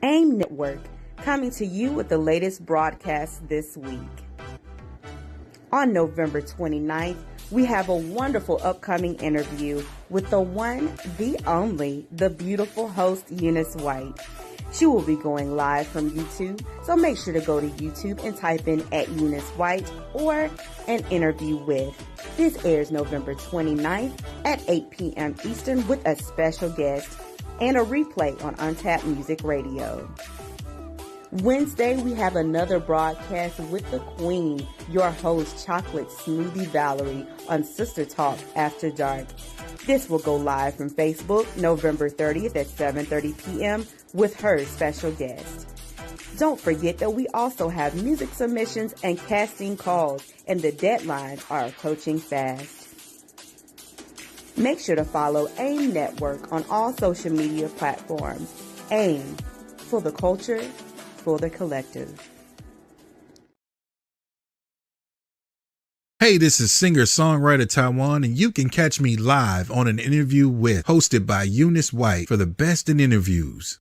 AIM Network, coming to you with the latest broadcast this week. On November 29th, we have a wonderful upcoming interview with the one, the only, the beautiful host Eunice White. She will be going live from YouTube, so make sure to go to YouTube and type in @Eunice White or an interview with. This airs November 29th at 8 p.m. Eastern with a special guest and a replay on Untapped Music Radio. Wednesday, we have another broadcast with the Queen, your host, Chocolate Smoothie Valerie, on Sister Talk After Dark. This will go live from Facebook November 30th at 7:30 p.m. with her special guest. Don't forget that we also have music submissions and casting calls, and the deadlines are approaching fast. Make sure to follow AIM Network on all social media platforms. AIM, for the culture, for the collective. Hey, this is Singer-Songwriter Taiwan, and you can catch me live on An Interview With, hosted by Eunice White, for the best in interviews.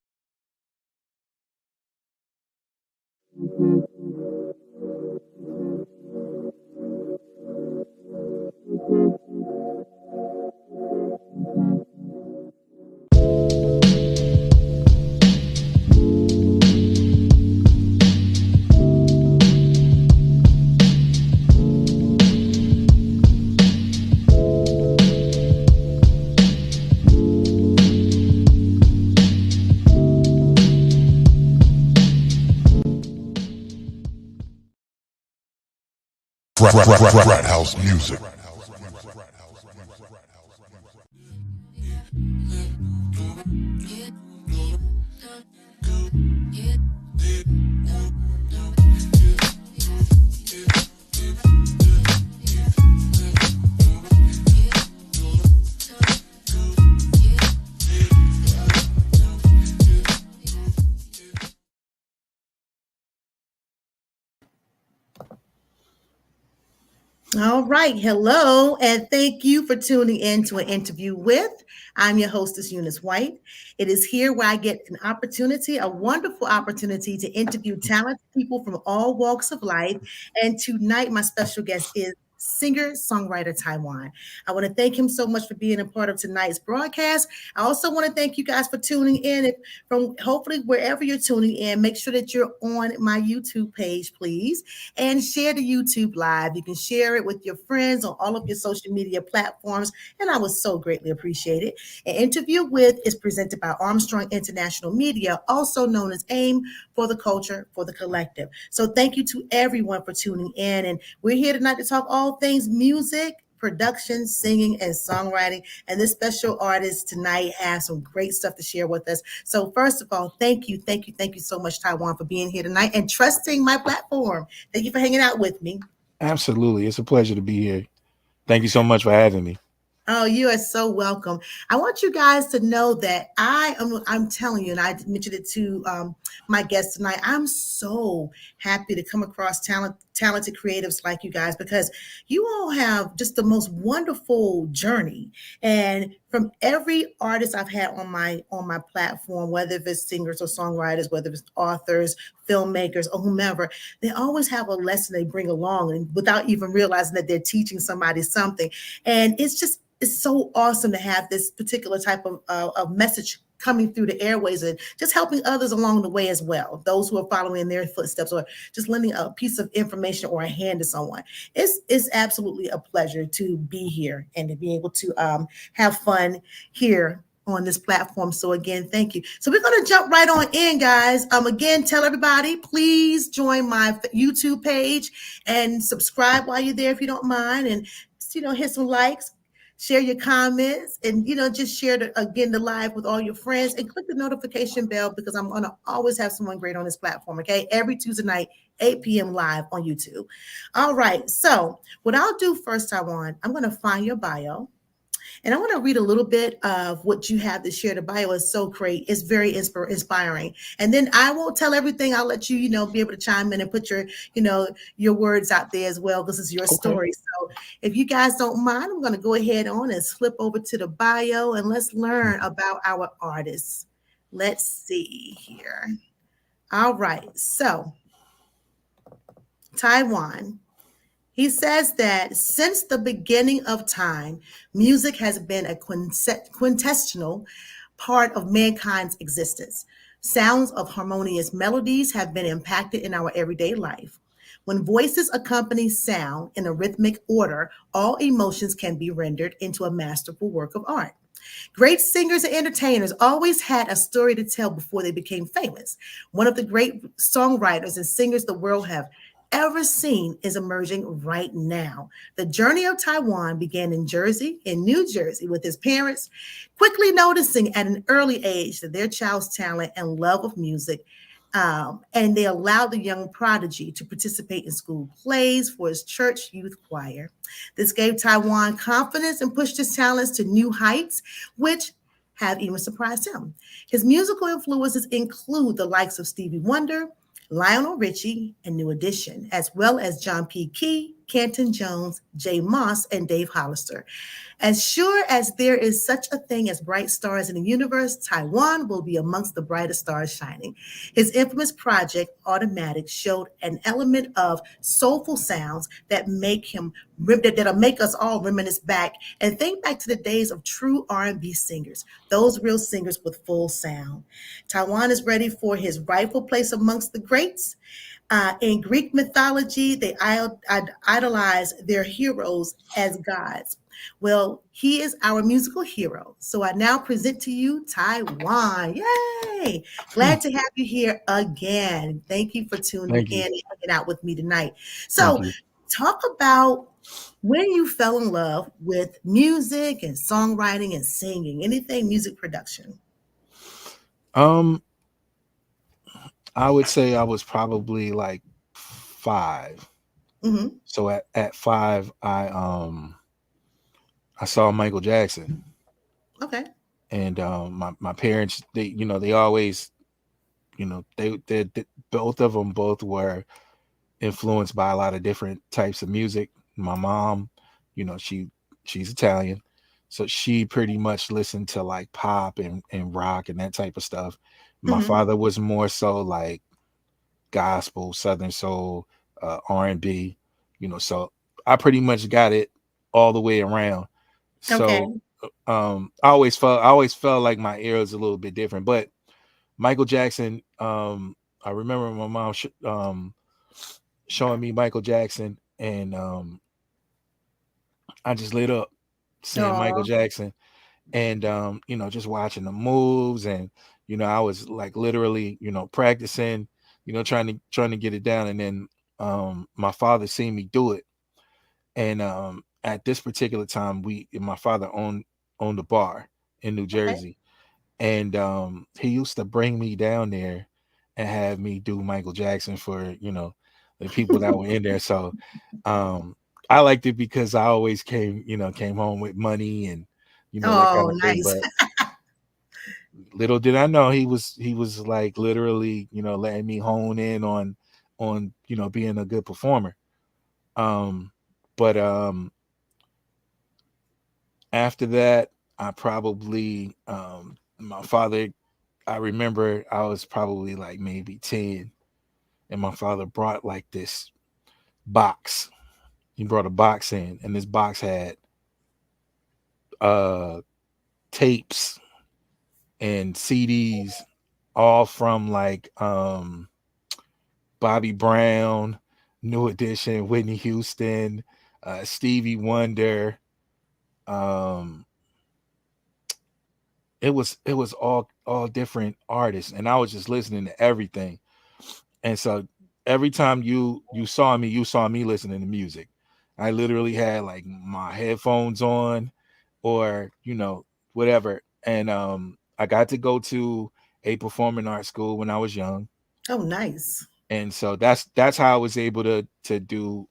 Frat house music. All right. Hello, and thank you for tuning in to An Interview With. I'm your hostess, Eunice White. It is here where I get an opportunity, a wonderful opportunity to interview talented people from all walks of life. And tonight, my special guest is singer-songwriter Taiwan. I want to thank him so much for being a part of tonight's broadcast. I also want to thank you guys for tuning in. From hopefully wherever you're tuning in, make sure that you're on my YouTube page, please, and share the YouTube live. You can share it with your friends on all of your social media platforms, and I would so greatly appreciate it. An Interview With is presented by Armstrong International Media, also known as AIM, for the culture, for the collective. So thank you to everyone for tuning in, and we're here tonight to talk all things music, production, singing, and songwriting. And this special artist tonight has some great stuff to share with us. So first of all, thank you so much, Taiwan, for being here tonight and trusting my platform. Thank you for hanging out with me. Absolutely. It's a pleasure to be here. Thank you so much for having me. Oh, you are so welcome. I want you guys to know that I'm telling you, and I mentioned it to my guests tonight, I'm so happy to come across talented creatives like you guys, because you all have just the most wonderful journey. And from every artist I've had on my platform, whether it's singers or songwriters, whether it's authors, filmmakers, or whomever, they always have a lesson they bring along, and without even realizing that they're teaching somebody something. And it's so awesome to have this particular type of message coming through the airways and just helping others along the way as well. Those who are following in their footsteps, or just lending a piece of information or a hand to someone. It's absolutely a pleasure to be here and to be able to have fun here on this platform. So again, thank you. So we're going to jump right on in, guys. Again, tell everybody, please join my YouTube page and subscribe while you're there if you don't mind, and hit some likes. Share your comments, and just share the live with all your friends, and click the notification bell, because I'm going to always have someone great on this platform. Okay, every Tuesday night, 8 p.m. live on YouTube. All right, so what I'll do first, Taiwan, I'm going to find your bio. And I want to read a little bit of what you have to share. The bio is so great. It's very inspiring. And then I won't tell everything. I'll let you, be able to chime in and put your words out there as well, because it's your story. So if you guys don't mind, I'm going to go ahead on and flip over to the bio, and let's learn about our artists. Let's see here. All right. So, Taiwan. He says that since the beginning of time, music has been a quintessential part of mankind's existence. Sounds of harmonious melodies have been impacted in our everyday life. When voices accompany sound in a rhythmic order, all emotions can be rendered into a masterful work of art. Great singers and entertainers always had a story to tell before they became famous. One of the great songwriters and singers the world have ever seen is emerging right now. The journey of Taiwan began in New Jersey, with his parents quickly noticing at an early age that their child's talent and love of music. And they allowed the young prodigy to participate in school plays for his church youth choir. This gave Taiwan confidence and pushed his talents to new heights, which have even surprised him. His musical influences include the likes of Stevie Wonder, Lionel Richie, and New Edition, as well as John P. Key, Canton Jones, Jay Moss, and Dave Hollister. As sure as there is such a thing as bright stars in the universe, Taiwan will be amongst the brightest stars shining. His infamous project, Automatic, showed an element of soulful sounds that that'll make us all reminisce back and think back to the days of true R&B singers, those real singers with full sound. Taiwan is ready for his rightful place amongst the greats. In Greek mythology, they idolize their heroes as gods. Well, he is our musical hero. So I now present to you Taiwan. Yay! Glad to have you here again. Thank you for tuning Thank in you. and hanging out with me tonight. Thank So, you. talk about when you fell in love with music and songwriting and singing, anything music production. Um, I would say I was probably like 5. Hmm. So at 5, I saw Michael Jackson, Okay. and my parents, they always, they both of them both were influenced by a lot of different types of music. My mom, she's Italian, so she pretty much listened to like pop and rock and that type of stuff. My Hmm. father was more so like gospel, southern soul, R&B, so I pretty much got it all the way around. Okay. So I always felt like my ear was a little bit different, but Michael Jackson, I remember my mom showing me Michael Jackson, and I just lit up seeing Michael Oh, Jackson, and just watching the moves, and I was like literally, practicing, trying to get it down, and then my father seen me do it, and at this particular time, my father owned a bar in New okay. Jersey, and he used to bring me down there and have me do Michael Jackson for the people that were in there. So um, I liked it because I always came home with money and that kind Oh, of thing. nice. But little did I know he was like literally letting me hone in on being a good performer. Um, but after that, I probably my father, I remember I was probably like maybe 10, and my father brought like this box. He brought a box in, and this box had uh tapes and CDs, all from like Bobby Brown, New Edition, Whitney Houston, Stevie Wonder. Um it was all different artists, and I was just listening to everything. And so every time you saw me listening to music. I literally had like my headphones on, or whatever. And I got to go to a performing arts school when I was young. Oh, nice. And so that's how I was able to do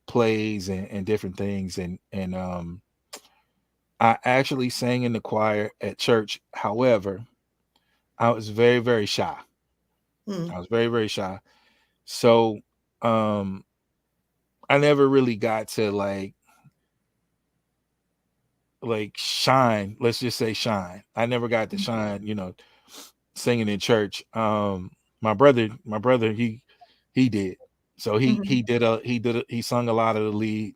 plays and different things. And I actually sang in the choir at church. However, I was very, very shy. Mm. I was very, very shy. So um I never really got to like shine. Let's just say shine. I never got to shine, singing in church. my brother, he did. So Mhm. he sung a lot of the lead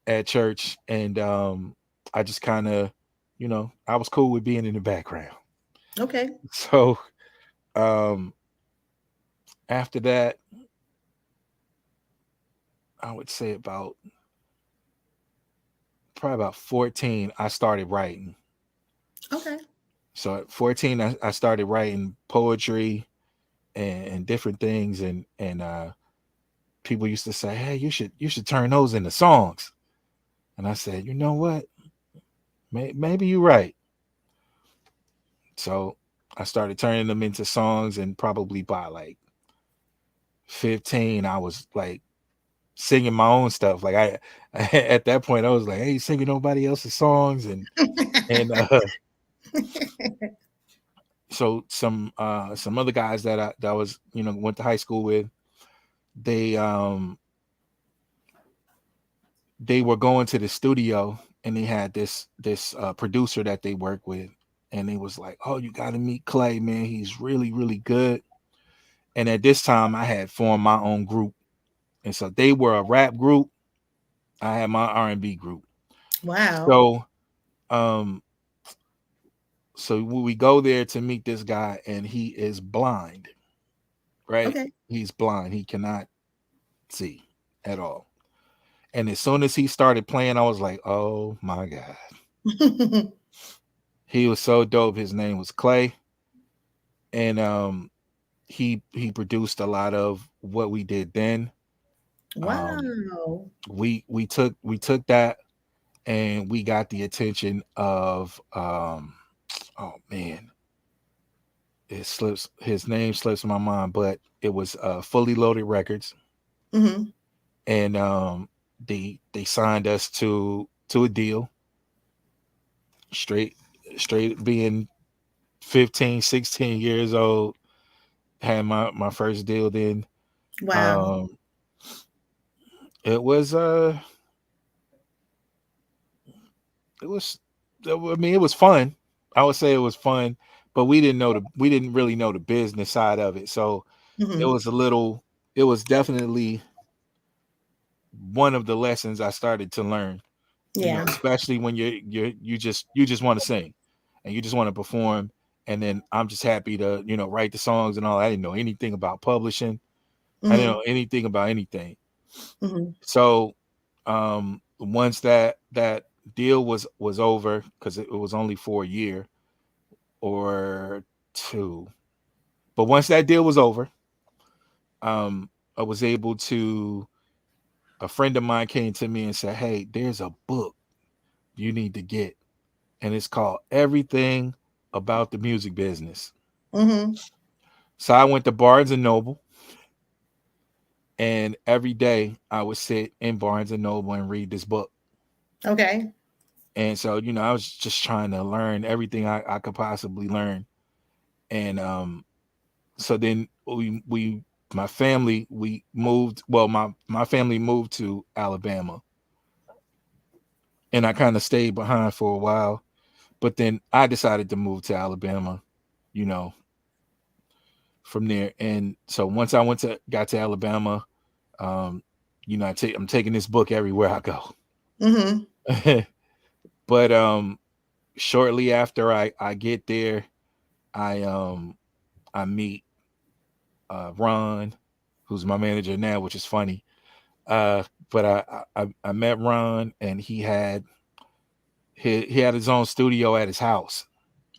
at church, and I just kind of, I was cool with being in the background. Okay. So um after that, I would say probably about 14, I started writing. Okay. So at 14, I started writing poetry and different things, and people used to say, "Hey, you should turn those into songs." And I said, "You know what? Maybe you're right." So I started turning them into songs, and probably by like 15, I was like singing my own stuff. Like at that point, I was like, "Hey, singing nobody else's songs," and so some other guys that was, went to high school with, they they were going to the studio, and they had this producer that they work with, and they was like, "Oh, you got to meet Clay, man. He's really really good." And at this time, I had formed my own group, and so they were a rap group. I had my R&B group. Wow. So um we go there to meet this guy, and he is blind, right? Okay. He's blind. He cannot see at all. And as soon as he started playing, I was like, "Oh my god." He was so dope. His name was Clay, and he produced a lot of what we did then. Um, Wow. we took that, and we got the attention of oh man, his name slips my mind, but it was Fully Loaded Records, Hmm. and they signed us to a deal, straight straight being 15, 16 years old, had my first deal then. Wow. Um it was it was I mean, it was fun. I would say it was fun, but we didn't really know the business side of it. So it Hmm. was a little it was definitely one of the lessons I started to learn, Yeah. especially when you just want to sing and you just want to perform. And then I'm just happy to, write the songs and all. I didn't know anything about publishing. I didn't Hmm. know anything about anything. Hmm. So once that deal was over, because it was only for a year or two. But once that deal was over, I was able to a friend of mine came to me and said, "Hey, there's a book you need to get, and it's called Everything About the Music Business." Hmm. So I went to Barnes and Noble, and every day I would sit in Barnes and Noble and read this book. Okay. And so, I was just trying to learn everything I could possibly learn. And so then my family, we moved, well, my family moved to Alabama, and I kind of stayed behind for a while. But then I decided to move to Alabama, you know, from there. And so once I got to Alabama, um, I'm taking this book everywhere I go. Hmm. But shortly after I get there, I meet Ron, who's my manager now, which is funny. But I met Ron, and he had his own studio at his house,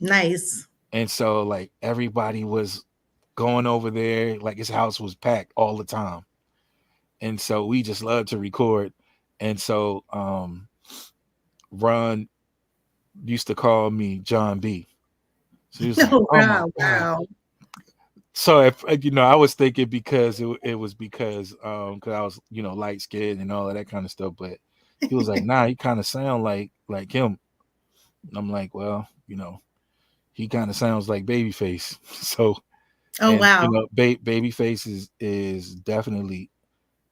Nice. and so like everybody was going over there, like his house was packed all the time, and so we just loved to record. And so Ron used to call me John B. So he was like, Oh, "Oh my wow. god." Wow. So if I was thinking because it was because I was, light skinned and all of that kind of stuff, but he was like, "Nah, he kind of sound like him." And I'm like, "Well, he kind of sounds like Babyface." So, Oh, and wow. Babyface is definitely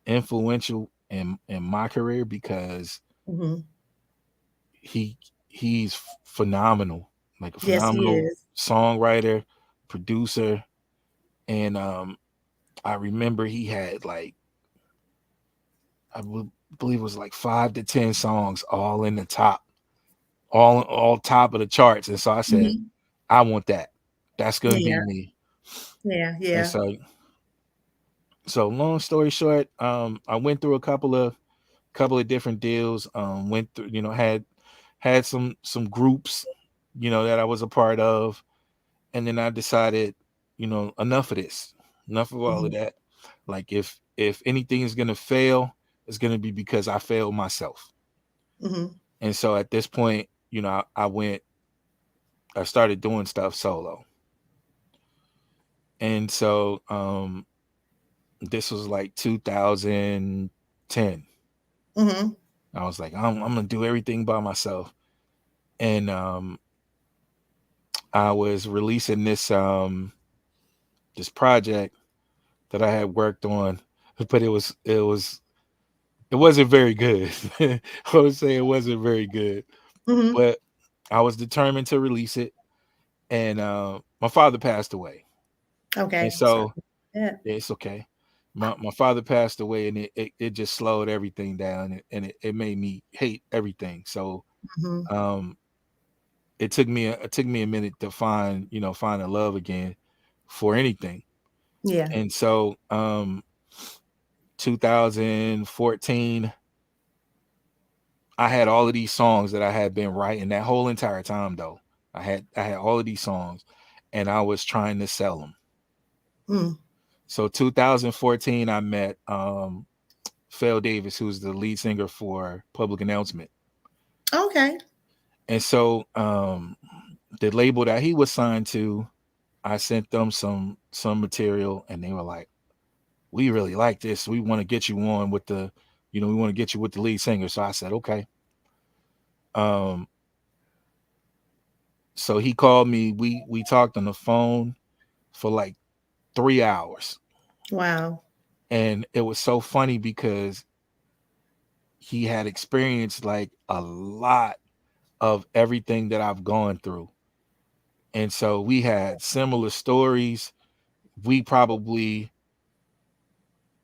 influential in my career, because Hmm. he he's phenomenal, like a Yes, he phenomenal is. songwriter, producer, And I remember he had like, believe it was like 5 to 10 songs all in the top, all top of the charts. And so I said, Mhm. I want that. That's gonna be Yeah, me. yeah, And yeah. so long story short, I went through a couple of different deals. Went through, had some groups, that I was a part of, and then I decided, enough of this, enough of all of Mhm, that. Like if anything is gonna fail, it's gonna be because I failed myself. mhm. And so at this point, I started doing stuff solo. And so this was like 2010. Mhm. I was like, I'm gonna do everything by myself. And I was releasing this project that I had worked on, but it wasn't very good. I would say it wasn't very good, Mhm. but I was determined to release it. And my father passed away, and Okay. Sorry. so Yeah. it's okay. My father passed away, and it just slowed everything down, and it made me hate everything. So Mhm. um, it took me a minute to find a love again for anything. Yeah. And so 2014, I had all of these songs that I had been writing that whole entire time though. I had all of these songs, and I was trying to sell them. Mm. So 2014, I met Phil Davis, who's the lead singer for Public Announcement. Okay. And so the label that he was signed to, I sent them some material, and they were like, we really like this. We want to get you on with we want to get you with the lead singer. So I said, okay. Um, so he called me. We talked on the phone for like 3 hours. Wow. And it was so funny because he had experienced like a lot of everything that I've gone through. And so we had similar stories. We probably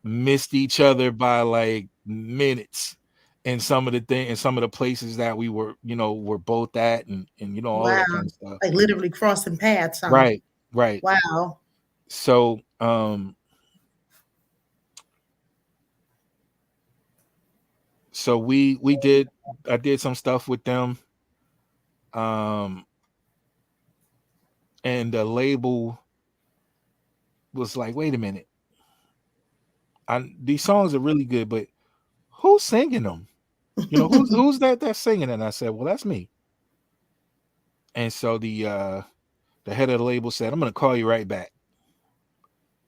missed each other by like minutes in some of the places that we were both at, and all of Wow. that kind of stuff. Like literally crossing paths, huh? Right, right. Wow. So we did I did some stuff with them. Um and the label was like, wait a minute, these songs are really good, but who's singing them? Who's that's singing? And I said, well, that's me. And so the head of the label said, I'm gonna call you right back.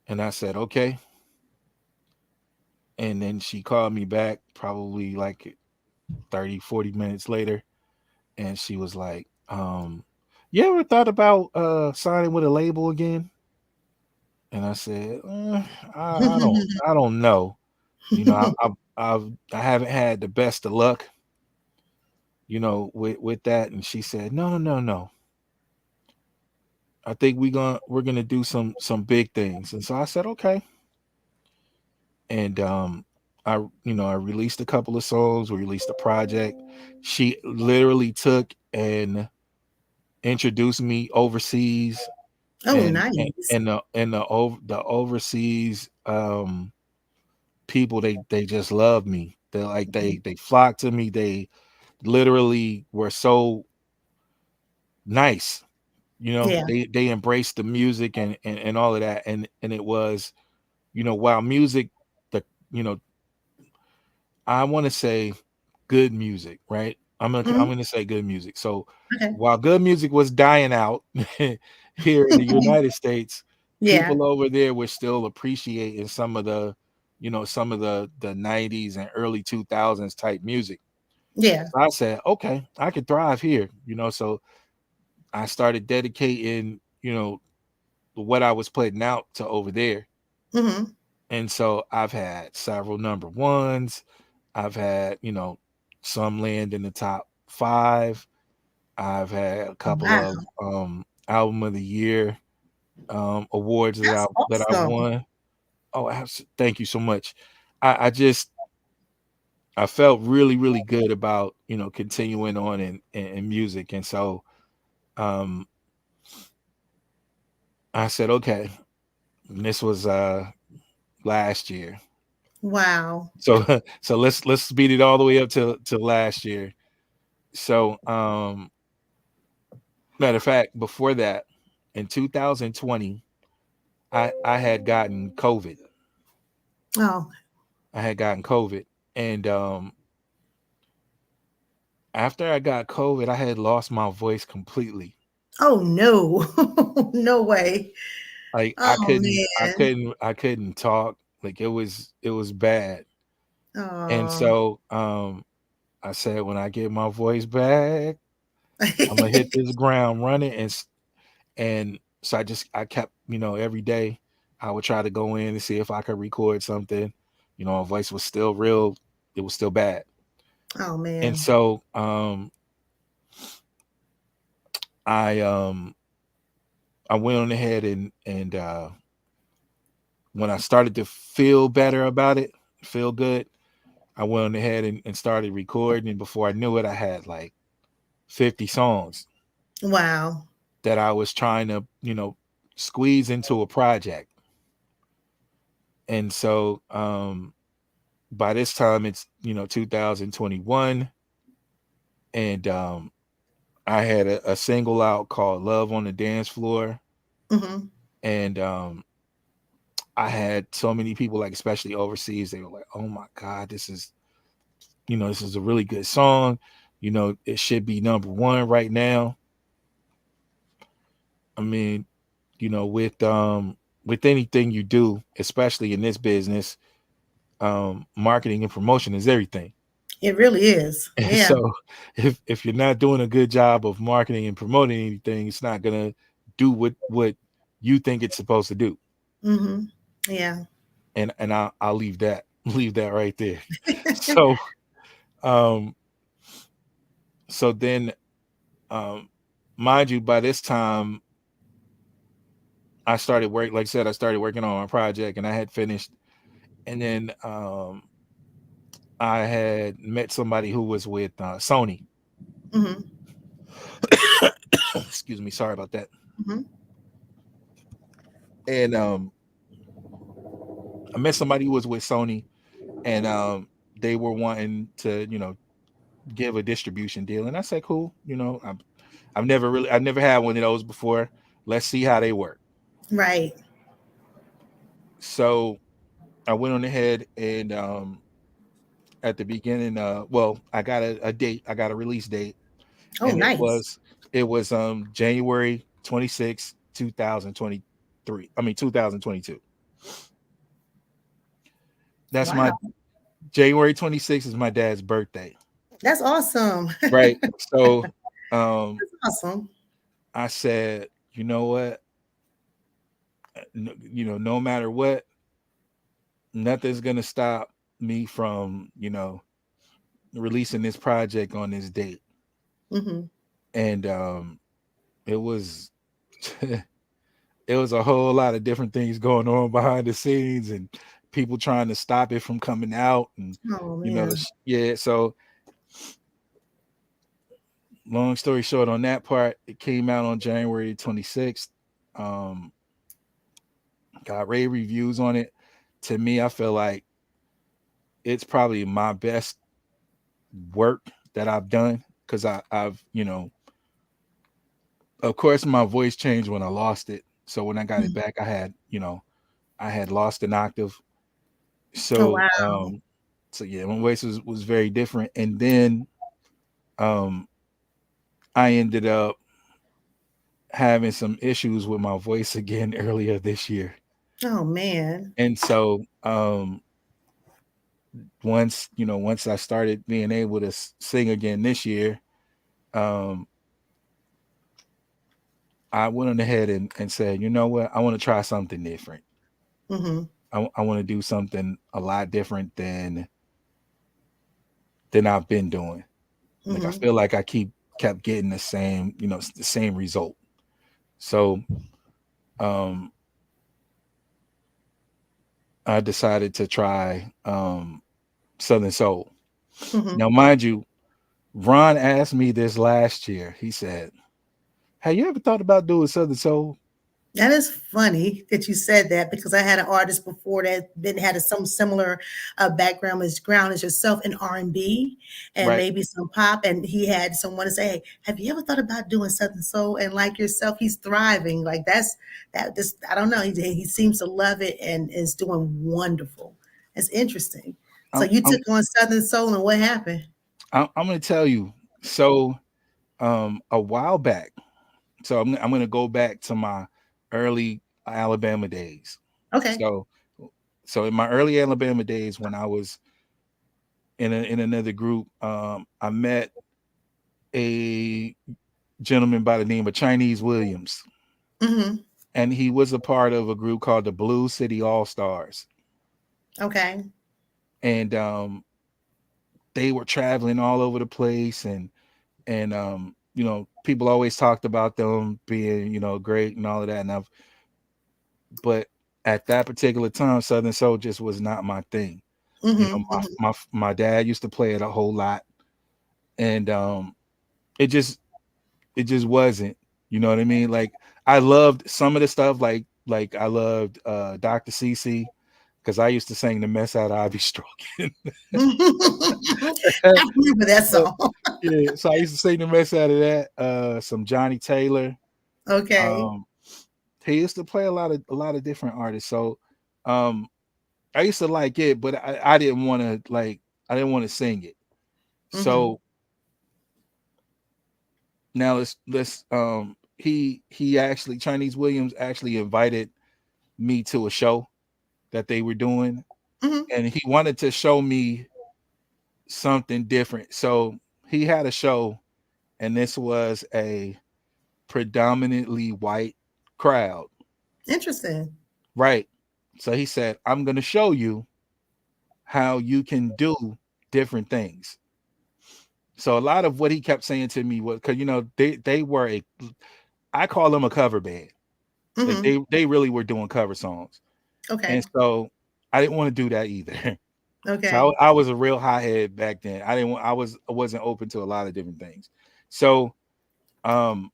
And I said, okay. And then she called me back probably like 30-40 minutes later, and she was like, you ever thought about signing with a label again? And I said, I don't know. I haven't had the best of luck, with that. And she said, no, no, no, no. I think we're gonna do some big things. And so I said, okay. And I released a couple of songs. We released a project. She literally took and introduced me overseas, Oh, and nice. the overseas people, they just love me. They like they flocked to me. They literally were so nice. Yeah. They embraced the music and all of that. And it was, while music, the you know I want to say good music, right? I'm Mhm. gonna say good music. So Okay. while good music was dying out here in the United States, Yeah. people over there were still appreciating some of the 90s and early 2000s type music. Yeah. So I said, okay, I could thrive here. So I started dedicating, what I was putting out to over there. Mhm. And so I've had several number ones. I've had, some land in the top five. I've had a couple Wow. of album of the year. awards That's that I awesome. won. Oh, thank you so much. I just I felt really, really good about, continuing on in music. And so um I said, okay, and this was last year. Wow. So so let's speed it all the way up to last year. So matter of fact, before that, in 2020, I had gotten COVID. Oh, I had gotten COVID. And after I got COVID, I had lost my voice completely. oh no. No way. Like Oh man. I couldn't talk. Like it was bad. And Oh. so I said, when I get my voice back, I'm gonna hit this ground running. And so I kept, every day I would try to go in and see if I could record something. My voice was still real, it was still bad. Oh And man. so I I went on ahead and when I started to feel better about it, feel good, I went on ahead and started recording. And before I knew it, I had like 50 songs Wow. that I was trying to, squeeze into a project. And so by this time it's, 2021. And I had a single out called Love on the Dance Floor. Hmm. And I had so many people, like especially overseas, they were like, oh my God, this is a really good song. It should be number one right now. I mean, with anything you do, especially in this business, marketing and promotion is everything. It really is. And Yeah. so if you're not doing a good job of marketing and promoting anything, it's not gonna do what you think it's supposed to do. Hmm. Yeah. And I'll leave that leave that right there. So um so then um mind you, by this time I started work like I said, I started working on my project and I had finished. And then I had met somebody who was with Sony. Hmm. Excuse me, sorry about that. Hmm. And I met somebody who was with Sony, and they were wanting to, give a distribution deal. And I said, cool. I've never had one of those before. Let's see how they work. Right. So I went on ahead and at the beginning, well, I got a date. I got a release date, Oh, and it nice. was January 26, 2023. I mean 2022. That's Wow. my January 26th is my dad's birthday. That's awesome. Right. So um That's awesome. I said, you know what? No matter what, nothing's gonna stop me from, releasing this project on this date. Hmm. And it was it was a whole lot of different things going on behind the scenes and people trying to stop it from coming out. And Oh man. yeah, so long story short, on that part, it came out on January 26th. um got rave reviews on it. To me, I feel like it's probably my best work that I've done, because I've, of course my voice changed when I lost it. So when I got it Mhm. back, I had lost an octave. Oh So wow. so yeah, my voice was very different. And then um I ended up having some issues with my voice again earlier this year. Oh man. And so once I started being able to sing again this year, um I went on ahead and said, you know what, I want to try something different. Hmm. I want to do something a lot different than I've been doing. Like I Hmm. feel like I kept getting the same result. So I decided to try Southern Soul. Mhm. Now, mind you, Ron asked me this last year. He said, "Have you ever thought about doing Southern Soul?" That is funny that you said that, because I had an artist before that then had some similar background as yourself in R&B and Right. maybe some pop, and he had someone to say, "Hey, have you ever thought about doing Southern Soul?" And like yourself, he's thriving. Like that. Just I don't know. He seems to love it and is doing wonderful. It's interesting. So I'm you I'm took on Southern Soul, and what happened? I'm going to tell you. So, a while back. So I'm going to go back to my early Alabama days. Okay. So, in my early Alabama days, when I was in another group, I met a gentleman by the name of Chinese Williams, Hmm. and he was a part of a group called the Blue City All Stars, Okay. and they were traveling all over the place, and people always talked about them being great and all of that, but at that particular time, Southern Soul just was not my thing. Hmm. Hmm. My dad used to play it a whole lot, and it just wasn't. You know what I mean? Like, I loved some of the stuff, like I loved Dr. CC, because I used to sing the mess out of Ivy Stroking. I remember that song. Yeah, so I used to sing the mess out of that. Some Johnny Taylor. Okay. Um, he used to play a lot of different artists. So um, I used to like it, but I didn't want to sing it. Hmm. So now let's he actually Chinese Williams actually invited me to a show that they were doing, Hmm. and he wanted to show me something different. So he had a show, and this was a predominantly white crowd, Interesting. right? So he said, "I'm going to show you how you can do different things." So a lot of what he kept saying to me was, because they were I call them a cover band. Like, Hmm. they really were doing cover songs, and Okay. so I didn't want to do that either. So Okay. I was a real hothead back then. I wasn't open to a lot of different things. So um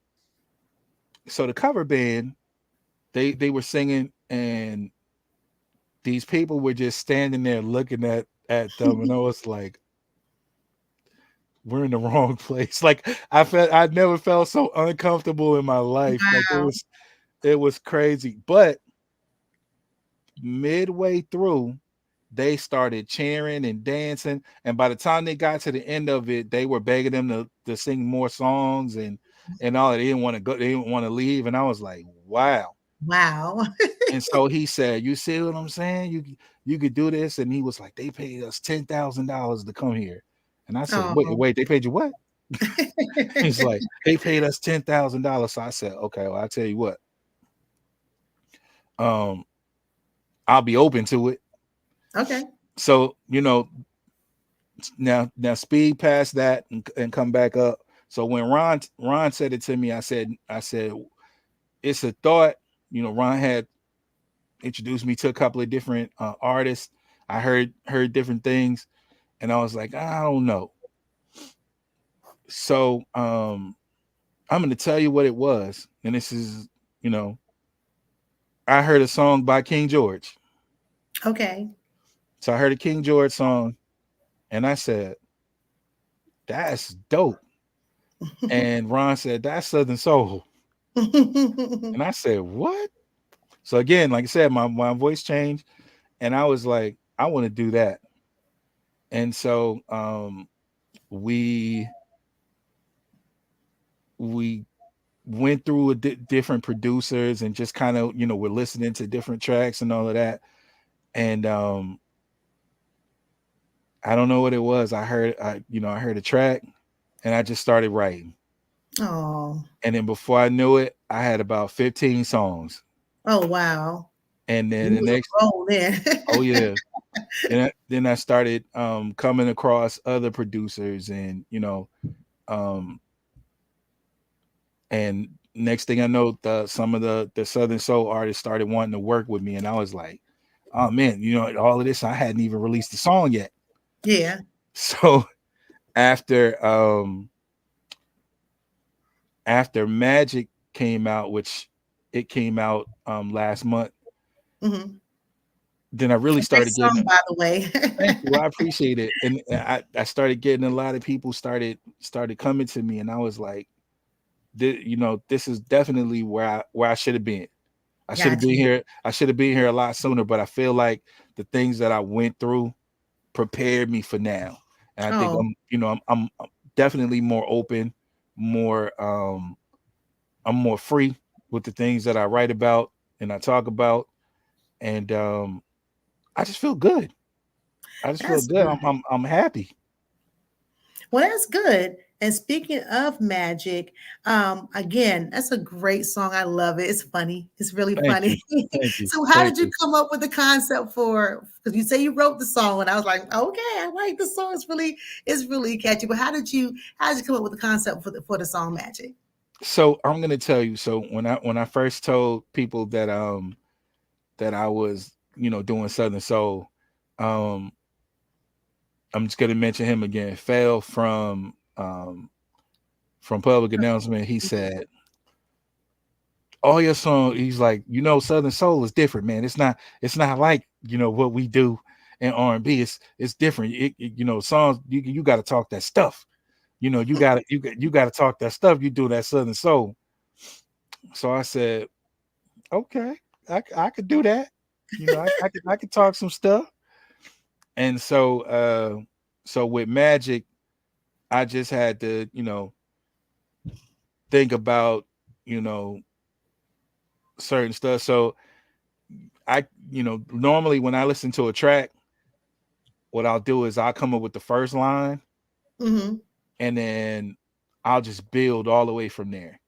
the cover band, they were singing, and these people were just standing there looking at them, and I was like, we're in the wrong place. Like, I never felt so uncomfortable in my life. Like, Wow. it was crazy. But midway through, they started cheering and dancing, and by the time they got to the end of it, they were begging them to sing more songs, and all. They didn't want to go, they didn't want to leave, and I was like, wow. Wow. And so he said, "You see what I'm saying? You could do this." And he was like, "They paid us $10,000 to come here." And I said, Oh. Wait, they paid you what?" He's like, "They paid us $10,000." So I said, "Okay, well, I'll tell you what. Um, I'll be open to it." Okay. So, now speed past that and come back up. So when Ron said it to me, I said it's a thought. Ron had introduced me to a couple of different artists. I heard different things, and I was like, I don't know. So I'm going to tell you what it was, and this is, I heard a song by King George. Okay. So I heard a King George song, and I said, "That's dope." And Ron said, "That's Southern Soul." And I said, "What?" So again, like I said, my voice changed, and I was like, "I want to do that." And so we we went through different producers, and just kind of, we're listening to different tracks and all of that. And I don't know what it was. I heard a track, and I just started writing. Oh. And then before I knew it, I had about 15 songs. Oh, wow. And then You the was next, a roll then. oh yeah. Then I started coming across other producers, and um and next thing I know, some of the Southern Soul artists started wanting to work with me, and I was like, oh man, all of this, I hadn't even released the song yet. Yeah. So after Magic came out, which it came out last month, Mm-hmm. then I really started getting, by the way. thank you, I appreciate it. And I started getting a lot of people started coming to me, and I was like, this is definitely where I should have been. I should have been here. I should have been here a lot sooner, but I feel like the things that I went through prepared me for now. And I think I'm definitely more open, more I'm more free with the things that I write about and I talk about. And I just feel good. Feel good. Good. I'm happy. Well, that's good. And speaking of Magic, again, that's a great song. I love it. It's funny. It's really funny. Thank you. So how did you come up with the concept because you say you wrote the song, and I was like, okay, I like the song. It's really catchy. But how did you come up with the concept for the song Magic? So I'm gonna tell you. So when I first told people that I was doing Southern Soul, I'm just gonna mention him again. Fell from public announcement. He said, all your songs, he's like, Southern Soul is different, man. It's not like what we do in R&B. It's different. Songs you got to talk that stuff. You got to talk that stuff. You do that Southern Soul. So I said, okay, I could do that. I could talk some stuff. And so with Magic, I just had to, think about, certain stuff. So I, normally when I listen to a track, what I'll do is I'll come up with the first line, mm-hmm. and then I'll just build all the way from there.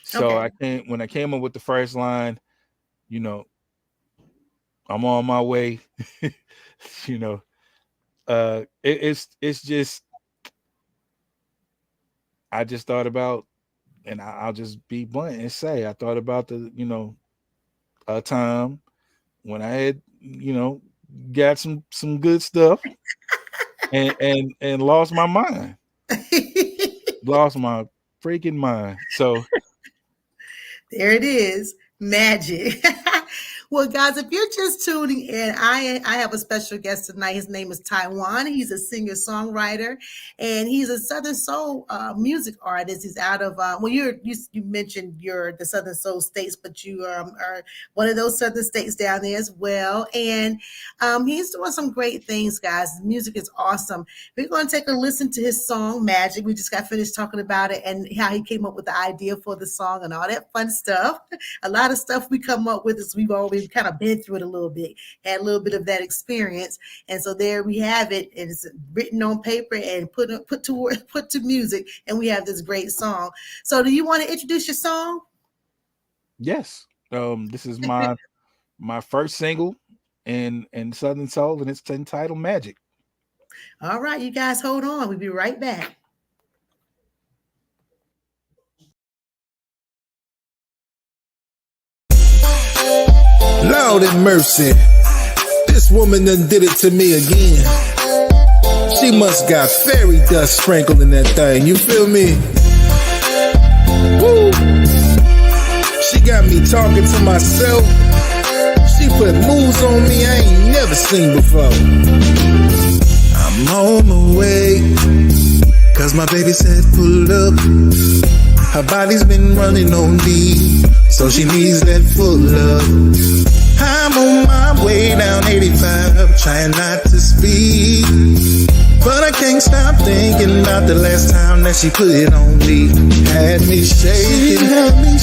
So okay. when I came up with the first line, I'm on my way. It's just, I just thought about, and I'll just be blunt and say, I thought about a time when I had, got some good stuff and lost my mind. Lost my freaking mind. So there it is, Magic. Well, guys, if you're just tuning in, I have a special guest tonight. His name is Juan. He's a singer-songwriter, and he's a Southern Soul music artist. He's out of you mentioned you're the Southern Soul states, but you are one of those Southern states down there as well. And he's doing some great things, guys. His music is awesome. We're going to take a listen to his song Magic. We just got finished talking about it and how he came up with the idea for the song and all that fun stuff. A lot of stuff we come up with is we've always kind of been through it a little bit, had a little bit of that experience, and so there we have it, and it's written on paper and put to music, and we have this great song. So do you want to introduce your song? Yes. This is my first single in Southern Soul, and it's entitled Magic. All right, you guys hold on, we'll be right back. Lord have mercy, this woman done did it to me again. She must got fairy dust sprinkled in that thing, you feel me? Woo! She got me talking to myself. She put moves on me I ain't never seen before. I'm on my way, cause my baby said pull up. Her body's been running on me, so she needs that full love. I'm on my way down 85, trying not to speed, but I can't stop thinking about the last time that she put it on me. Had me shaking, had me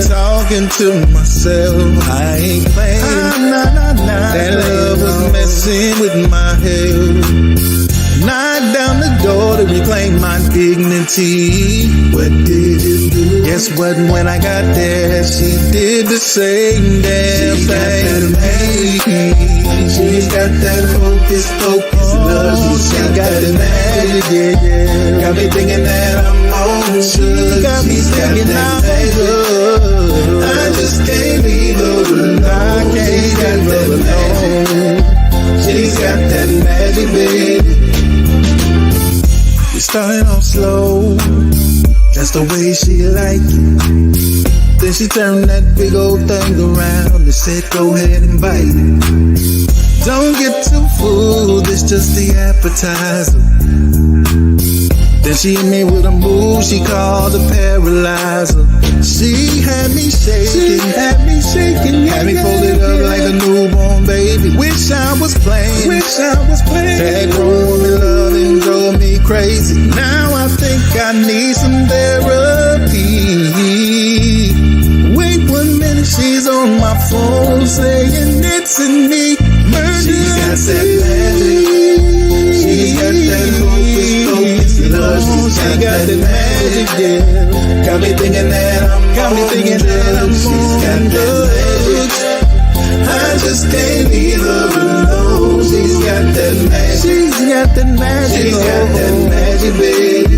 talking to myself. I ain't playing, that love was messing with my head. Knocked down the door to reclaim my dignity. What did it do? Guess what? When I got there, she did the same damn thing. She got that focus love. She got the magic, yeah. Got me thinking that I'm on sugar. Got me thinking I'm magic, baby. We started off slow, that's the way she liked it. Then she turned that big old thing around and said, go ahead and bite it. Don't get too full, this just the appetizer. Then she hit me with a move she called a paralyzer. She had me shaking, had me folded up like a newborn baby. Wish I was playing, that grown woman loving drove me crazy. Now I think I need some therapy. Wait 1 minute, she's on my phone saying it's in me. She's got that magic. She's got that focus, love. She got that magic, yeah. Got me thinking that I'm on. She's got that magic. I just can't leave her alone. She's got that magic. She's got that magic, baby.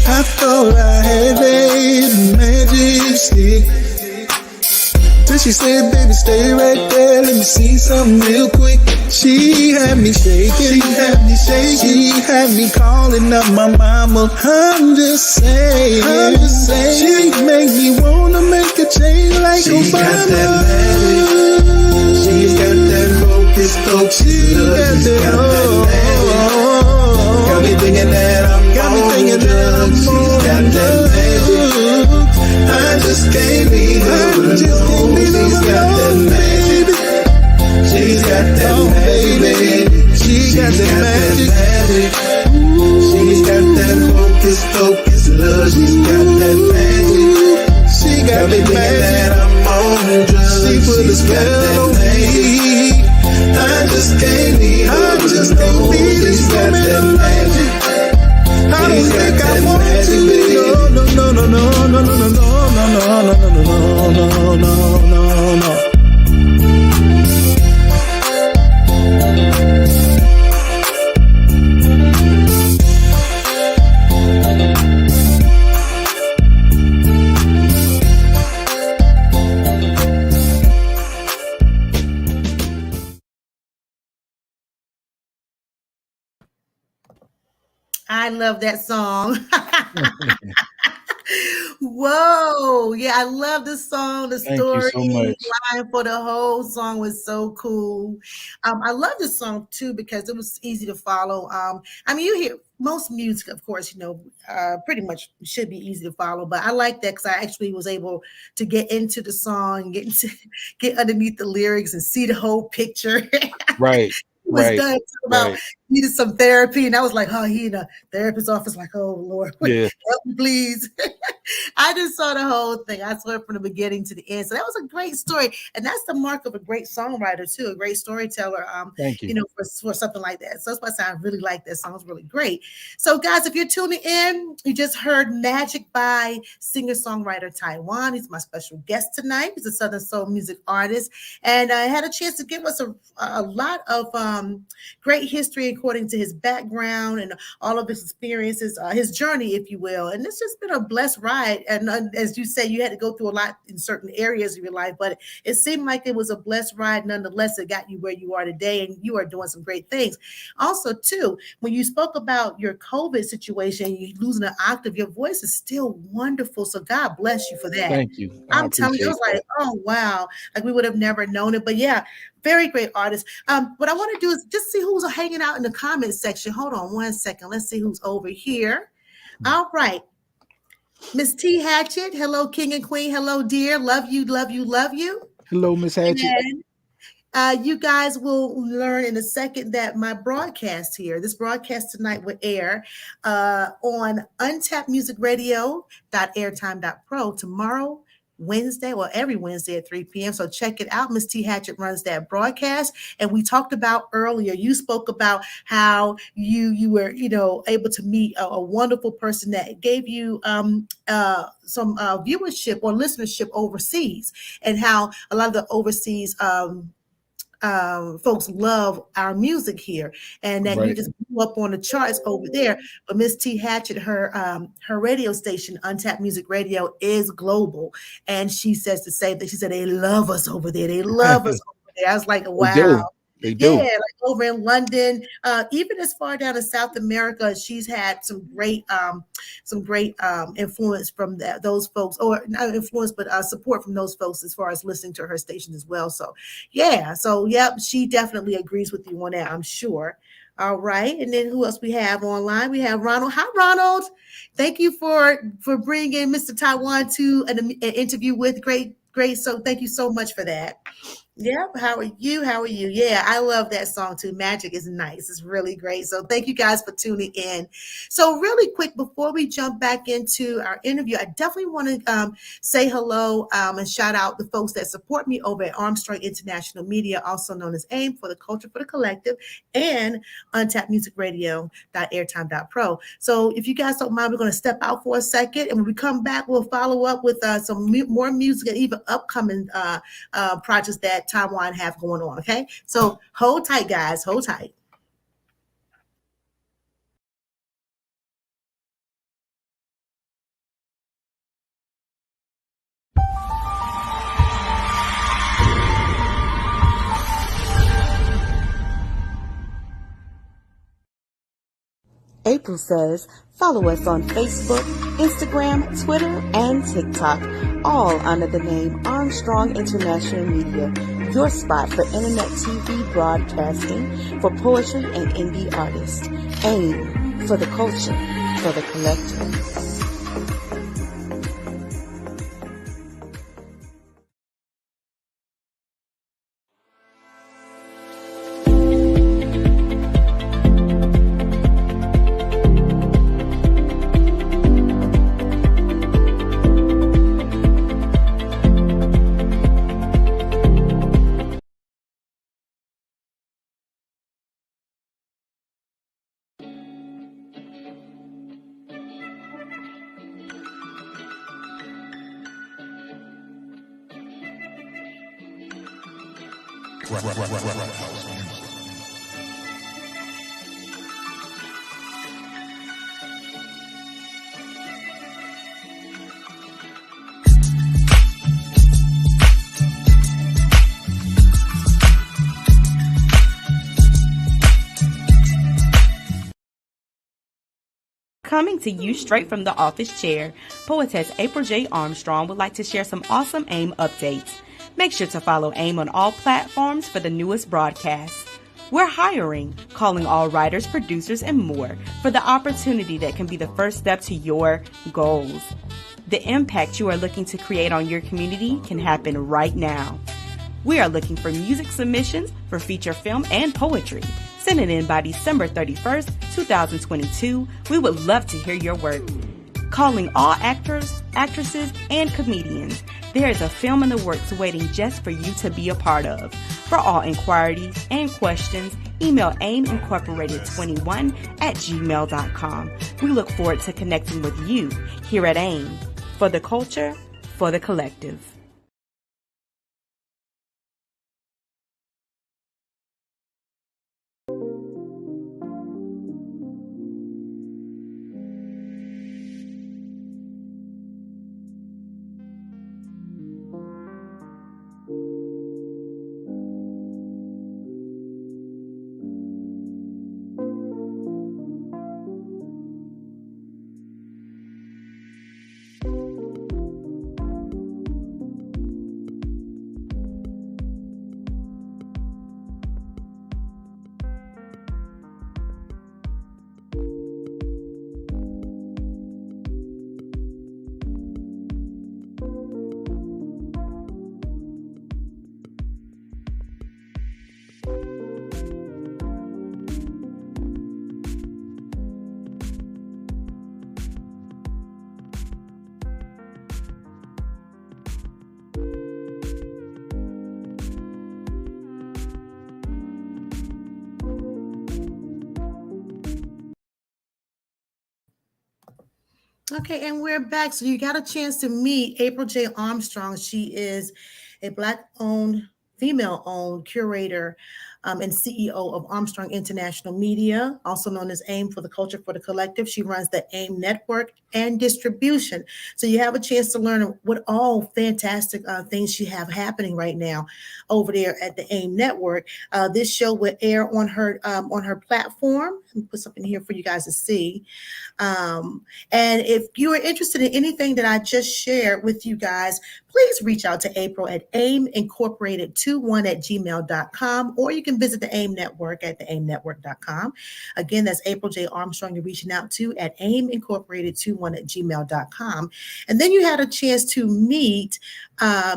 I thought I had that magic stick. Then she said, baby, stay right there, let me see something real quick. She had me shaking, she had me calling up my mama. I'm just saying, she make me wanna make a change like She's Obama. got that magic. She's got that focus, She got that magic. Got me thinking that I'm on drugs. She's got that magic. I just can't leave her alone. She's got that magic. She's got that magic, baby. She got that magic. She's got that focus, love. She's got that magic. She got me that thinking that magic. I'm on drugs. She put a She's got spell that on magic. me. I just can't leave her alone. She's got that magic. I don't She's got think I that want magic, to. baby. No. I love that song. Whoa. Yeah, I love this song. The Thank story you so much. line for the whole song was so cool. I love this song too because it was easy to follow. I mean, you hear most music, of course, pretty much should be easy to follow, but I like that because I actually was able to get into the song, get underneath the lyrics and see the whole picture. Right. Was Right. done about Right. needed some therapy, and I was like, oh, he in a therapist's office, like, oh Lord, Yeah. help me, please. I just saw the whole thing. I saw it from the beginning to the end. So that was a great story, and that's the mark of a great songwriter too, a great storyteller. Thank you. For something like that. So that's why I said I really like that song. It's really great. So guys, if you're tuning in, you just heard "Magic" by singer-songwriter Taiwan. He's my special guest tonight. He's a Southern soul music artist, and I had a chance to give us a lot of great history according to his background and all of his experiences, his journey, if you will. And it's just been a blessed ride. And as you say, you had to go through a lot in certain areas of your life, but it seemed like it was a blessed ride. Nonetheless, it got you where you are today, and you are doing some great things. Also, too, when you spoke about your COVID situation, you losing an octave, your voice is still wonderful. So God bless you for that. Thank you. I I'm telling you, I was appreciate like, oh, wow. Like we would have never known it. But yeah, very great artist. What I want to do is just see who's hanging out in the comments section. Hold on 1 second. Let's see who's over here. All right. Miss T. Hatchett. Hello, King and Queen. Hello, dear. Love you, love you, love you. Hello, Miss Hatchett. And you guys will learn in a second that my broadcast here, this broadcast tonight will air on untappedmusicradio.airtime.pro tomorrow, Wednesday, or every Wednesday at 3 p.m. So check it out. Miss T. Hatchett runs that broadcast. And we talked about earlier, you spoke about how you were, able to meet a wonderful person that gave you some viewership or listenership overseas, and how a lot of the overseas folks love our music here, and that you just blew up on the charts over there. But Miss T. Hatchett, her radio station, Untapped Music Radio, is global, and she says to say that she said they love us over there. They love us over there. I was like, wow. They do. Yeah, like over in London, even as far down in South America, she's had some great influence from those folks, or not influence, but support from those folks as far as listening to her station as well. So, yeah, she definitely agrees with you on that, I'm sure. All right, and then who else we have online? We have Ronald. Hi, Ronald. Thank you for bringing Mr. Taiwan to an interview with great. So thank you so much for that. Yeah, how are you? Yeah, I love that song too. Magic is nice. It's really great. So thank you guys for tuning in. So really quick, before we jump back into our interview, I definitely want to say hello and shout out the folks that support me over at Armstrong International Media, also known as AIM, for the Culture for the Collective, and untappedmusicradio.airtime.pro. So if you guys don't mind, we're going to step out for a second, and when we come back, we'll follow up with some more music and even upcoming projects that Taiwan have going on. Okay, so hold tight, guys. Hold tight. April says, follow us on Facebook, Instagram, Twitter, and TikTok, all under the name Armstrong International Media, your spot for internet TV broadcasting for poetry and indie artists. AIM, for the culture, for the collective. Coming to you straight from the office chair, poetess April J. Armstrong would like to share some awesome AIM updates. Make sure to follow AIM on all platforms for the newest broadcasts. We're hiring, calling all writers, producers, and more for the opportunity that can be the first step to your goals. The impact you are looking to create on your community can happen right now. We are looking for music submissions for feature film and poetry. Send it in by December 31st, 2022. We would love to hear your work. Calling all actors, actresses, and comedians. There is a film in the works waiting just for you to be a part of. For all inquiries and questions, email aimincorporated21@gmail.com. We look forward to connecting with you here at AIM, for the culture, for the collective. Okay, and we're back. So you got a chance to meet April J. Armstrong. She is a Black-owned, female-owned curator and CEO of Armstrong International Media, also known as AIM for the Culture for the Collective. She runs the AIM Network and distribution. So you have a chance to learn what all fantastic things she have happening right now over there at the AIM Network. This show will air on her platform. Let me put something here for you guys to see. And if you are interested in anything that I just shared with you guys, please reach out to April at aimincorporated21@gmail.com, or you can visit the AIM Network at theaimnetwork.com. Again, that's April J. Armstrong you're reaching out to at aimincorporated21@gmail.com. And then you had a chance to meet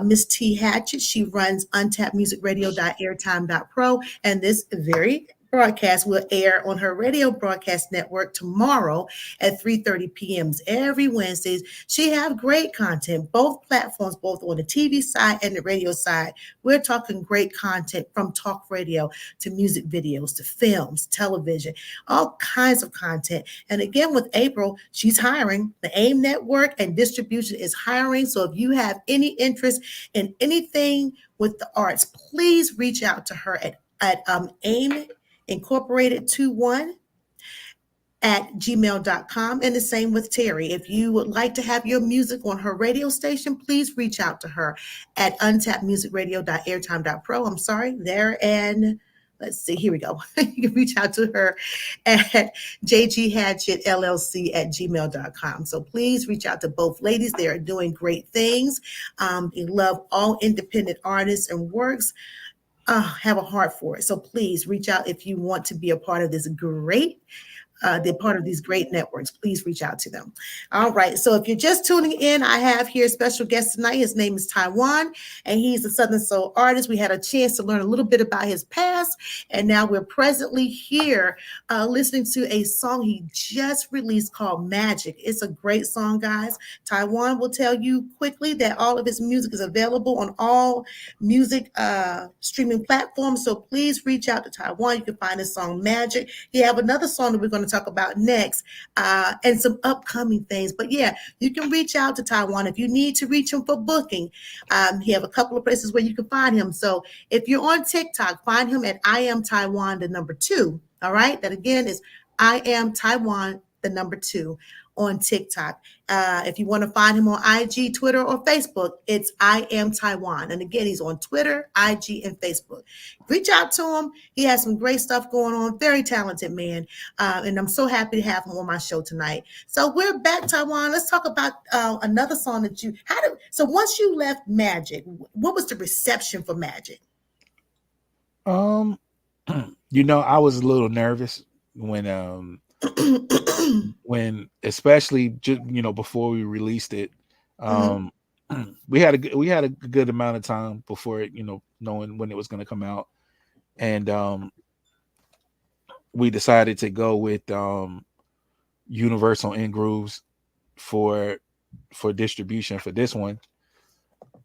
Miss T. Hatchett. She runs untappedmusicradio.airtime.pro, and this very broadcast will air on her radio broadcast network tomorrow at 3:30 p.m. every Wednesdays. She have great content, both platforms, both on the TV side and the radio side. We're talking great content from talk radio to music videos to films, television, all kinds of content. And again, with April, she's hiring. The AIM Network and distribution is hiring. So if you have any interest in anything with the arts, please reach out to her at AIM Incorporated21 at gmail.com. And the same with Terry. If you would like to have your music on her radio station, please reach out to her at untappedmusicradio.airtime.pro. I'm sorry, there. And let's see, here we go. You can reach out to her at jghatchettllc at gmail.com. So please reach out to both ladies. They are doing great things. They love all independent artists and works. Have a heart for it. So please reach out if you want to be a part of this great they're part of these great networks. Please reach out to them. All right. So if you're just tuning in, I have here a special guest tonight. His name is Juan, and he's a Southern Soul artist. We had a chance to learn a little bit about his past, and now we're presently here listening to a song he just released called Magic. It's a great song, guys. Juan will tell you quickly that all of his music is available on all music streaming platforms. So please reach out to Juan. You can find his song Magic. He have another song that we're going to talk about next, and some upcoming things. But yeah, you can reach out to Juan if you need to reach him for booking. He have a couple of places where you can find him. So if you're on TikTok, find him at I am Taiwan, the number 2. All right, that again is I am Taiwan, the number 2 on TikTok. If you want to find him on IG, Twitter, or Facebook, it's I am Taiwan. And again, he's on Twitter, IG, and Facebook. Reach out to him. He has some great stuff going on. Very talented man. And I'm so happy to have him on my show tonight. So we're back, Taiwan. Let's talk about another song that you had. So once you left Magic, what was the reception for Magic? I was a little nervous when especially just before we released it. We had a good amount of time before it, knowing when it was going to come out, and we decided to go with Universal In Grooves for distribution for this one.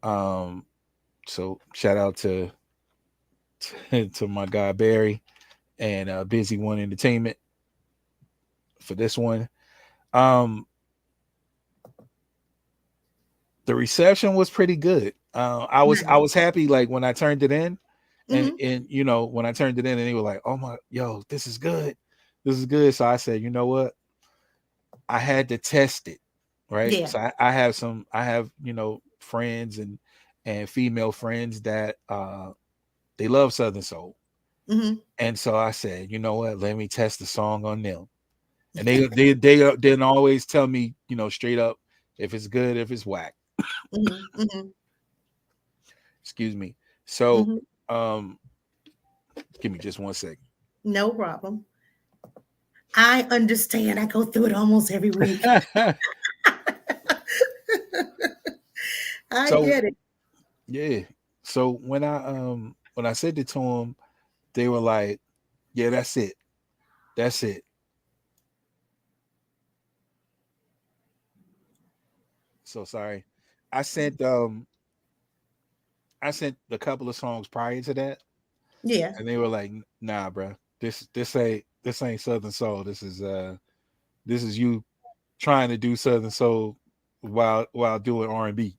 So shout out to my guy Barry and Busy One Entertainment for this one. The reception was pretty good. I was happy, like when I turned it in, and when I turned it in, and they were like, "Oh my, this is good, this is good." So I said, you know what, I had to test it, right? Yeah. So I have friends and female friends that they love Southern Soul, and so I said, you know what, let me test the song on them. And they didn't always tell me, straight up if it's good, if it's whack. Excuse me. So, give me just 1 second. No problem. I understand. I go through it almost every week. I get it. Yeah. So when I said it to them, they were like, "Yeah, that's it. That's it." So sorry. I sent a couple of songs prior to that. Yeah. And they were like, "Nah, bro. This ain't Southern Soul. This is you trying to do Southern Soul while doing R&B."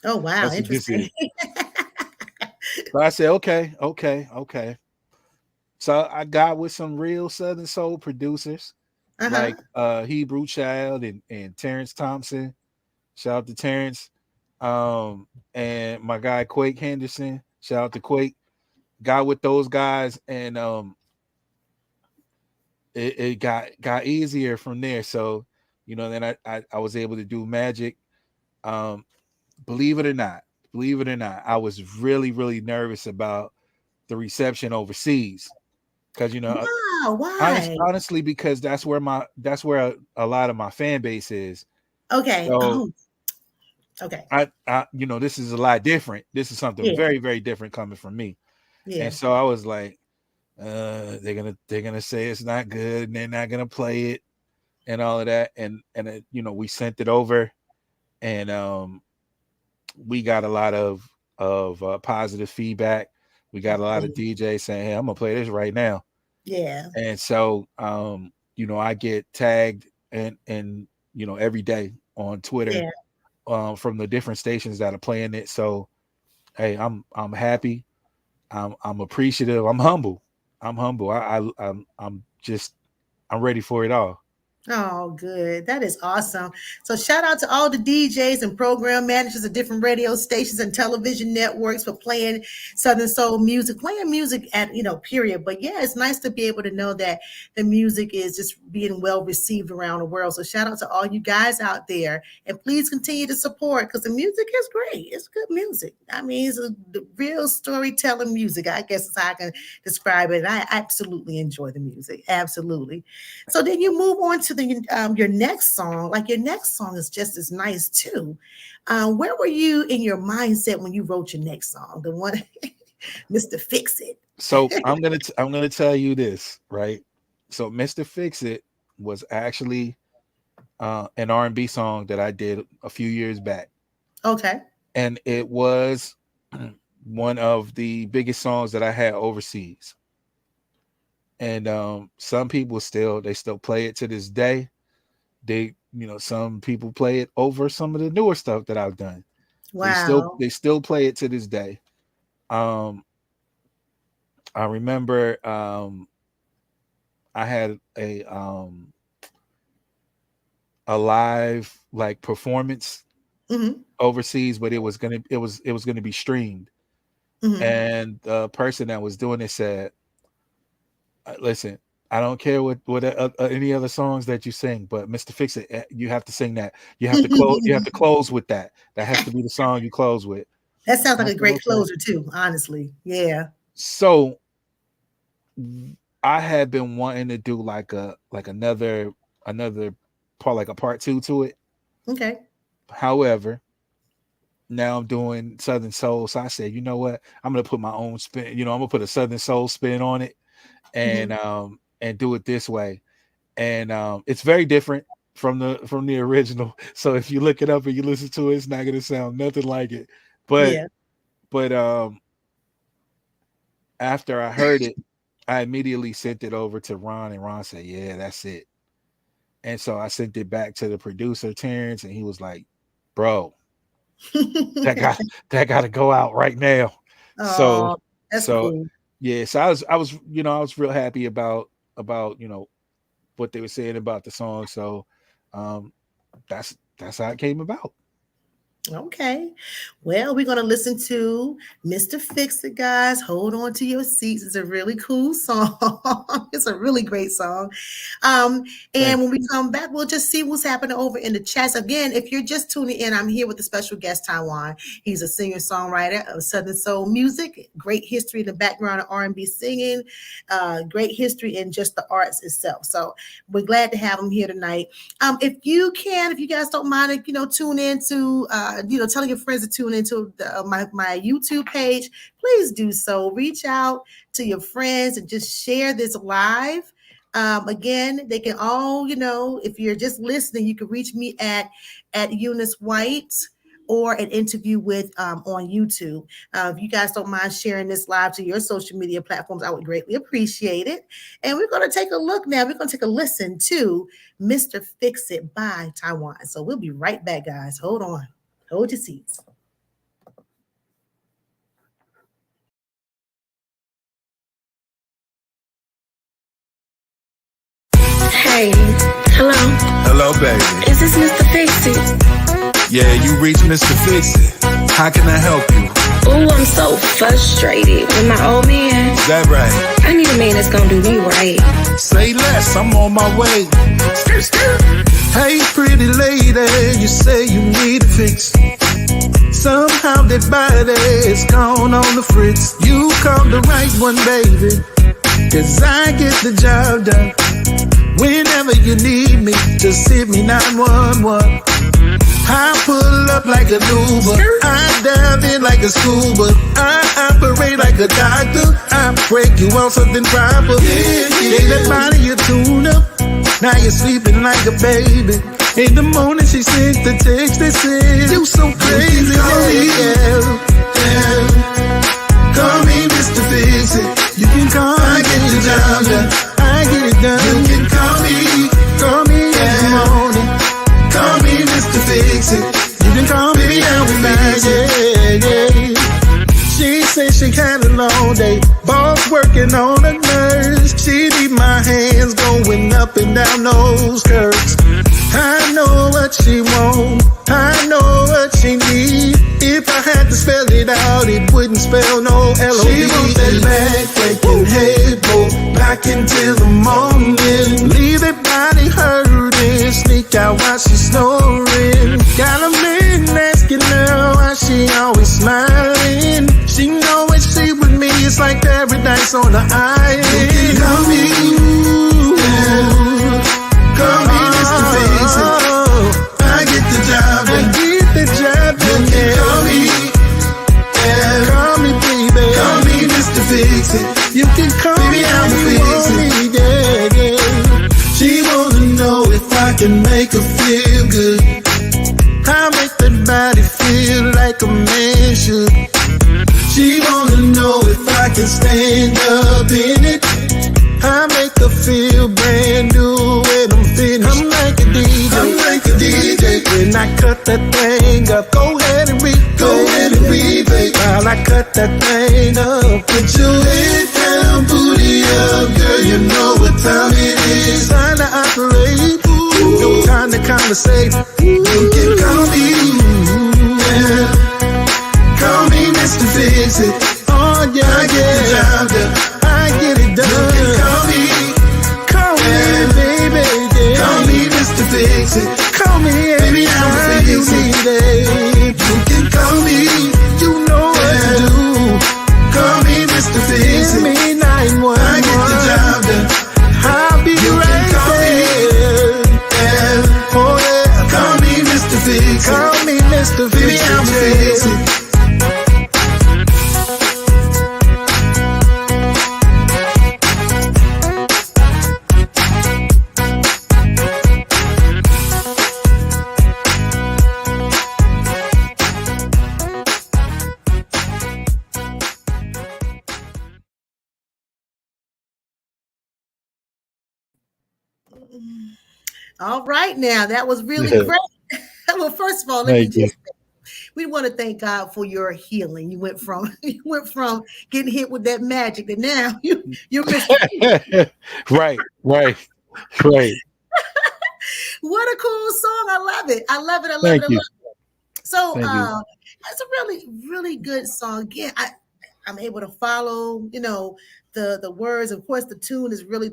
Oh wow, interesting. So I said, okay. So I got with some real Southern Soul producers Uh-huh. like Hebrew Child and Terrence Thompson. Shout out to Terrence. And my guy Quake Henderson. Shout out to Quake. Got with those guys, and it got easier from there. So, then I was able to do Magic. Um, believe it or not, I was really, really nervous about the reception overseas. Because Wow, why? honestly, because that's where a lot of my fan base is. Okay. So Oh, okay. this is a lot different. This is something Yeah, very, very different coming from me. And yeah, so I was like, they're gonna say it's not good, and they're not gonna play it, and all of that. And we sent it over, and we got a lot of positive feedback. We got a lot of great. DJs saying, "Hey, I'm gonna play this right now." Yeah, And so I get tagged and every day on Twitter yeah. from the different stations that are playing it. So hey, I'm happy. I'm appreciative. I'm humble. I'm ready for it all. Oh, good. That is awesome. So, shout out to all the DJs and program managers of different radio stations and television networks for playing Southern Soul music, playing music at, period. But yeah, it's nice to be able to know that the music is just being well received around the world. So, shout out to all you guys out there. And please continue to support because the music is great. It's good music. I mean, it's the real storytelling music, I guess is how I can describe it. And I absolutely enjoy the music. Absolutely. So then you move on to your next song. Like your next song is just as nice too. Where were you in your mindset when you wrote your next song? The one, Mr. Fix It. So I'm gonna tell you this, right? So Mr. Fix It was actually an R&B song that I did a few years back, Okay. and it was one of the biggest songs that I had overseas. And some people still play it to this day. Some people play it over some of the newer stuff that I've done. Wow. They still play it to this day. um I remember I had a live like performance Hmm. overseas, but it was gonna be streamed. Hmm. And the person that was doing it said, listen, I don't care what any other songs that you sing, but Mr. Fix It, you have to sing that. You have to close. You have to close with that. That has to be the song you close with. That sounds And like I a said, great okay. closer too, honestly. Yeah. So I had been wanting to do another part, like a part two to it. Okay. However, now I'm doing Southern Soul, so I said, you know what? I'm gonna put my own spin. I'm gonna put a Southern Soul spin on it, Hmm. and do it this way. And it's very different from the original. So if you look it up and you listen to it, it's not gonna sound nothing like it. But Yeah. but after I heard it, I immediately sent it over to Ron, and Ron said, "Yeah, that's it." And so I sent it back to the producer Terrence, and he was like, "Bro, that got that got to go out right now." So Oh, that's so cool. yeah, so I was real happy about what they were saying about the song. So um that's how it came about. Okay. Well, we're going to listen to Mr. Fix It, guys. Hold on to your seats. It's a really cool song. It's a really great song. Um, and Thank when we come back, we'll just see what's happening over in the chats. Again, if you're just tuning in, I'm here with a special guest, Taiwan. He's a singer-songwriter of Southern Soul music, great history in the background of R&B singing, great history in just the arts itself. So we're glad to have him here tonight. If you guys don't mind, tune into, telling your friends to tune into my YouTube page, please do so. Reach out to your friends and just share this live. Again, they can all, if you're just listening, you can reach me at Eunice White or an interview with on YouTube. If you guys don't mind sharing this live to your social media platforms, I would greatly appreciate it. And we're going to take a look now. We're going to take a listen to Mr. Fix It by Taiwan. So we'll be right back, guys. Hold on. Hold your seats. Hey, hello. Hello, baby. Is this Mr. Fix-It? Yeah, you reached Mr. Fix-It. How can I help you? Ooh, I'm so frustrated with my old man. Is that right? I need a man that's gonna do me right. Say less, I'm on my way. Hey, pretty lady, you say you need a fix. Somehow that body is gone on the fritz. You called the right one, baby, 'cause I get the job done. Whenever you need me, just hit me 911. I pull up like an Uber, I dive in like a scuba, I operate like a doctor, I break you on something proper. Gave that body a tune up, now you're sleeping like a baby. In the morning she sent the text that says, you so crazy, yeah. Call me Mr. Fix-It. You can call me, I get the job done. I get it done. You can call me in the morning. Call me Mr. Fix-It. You can call me every night, yeah. She said she had a long day, boss working on a nurse. She need my hands going up and down those curves. I know what she want, I know what she need. If I had to spell it out, it wouldn't spell no L-O-V. She wants that back-breaking head back until the morning. Leave that body hurting, sneak out while she's snoring. Got a man asking her why she always smiling. She know when she with me, it's like paradise on the island. You can call me, call me Mr. Fix-It. I get the job done. You can call me, call me baby. Call me Mr. Fix-It. You can call me, yeah. She wanna know if I can make her feel good. I make that body feel like a man should. She wanna know if I can stand up in it. I make her feel brand new when I'm finished. I'm like a DJ. I'm like a DJ. When I cut that thing up, go ahead and replay. While I cut that thing up, put your head down, booty up, girl. You know what time it is. Time to operate. No time to conversate. You can call me, yeah. Call me Mr. Fix-It. Oh yeah, I get the job done. I get it done. You can call me, baby. Yeah. Call me Mr. Fix-It. Call me, baby, I'm you need it. You can call me, you know what to do. Call me Mr. Fix-It. Give me 911. I get the job done. I'll be right there. Yeah. Oh yeah. Call me Mr. Fix-It. Call me Mr. Fix-It. Baby, I'm Fix-It. All right, now that was really great. Well, first of all, let me just say, we want to thank God for your healing. You went from getting hit with that magic, and now you're Mr. Right. What a cool song! I love it. I love it. Thank you. So, it's a really, really good song. Again, I'm able to follow. You know, the words. Of course, the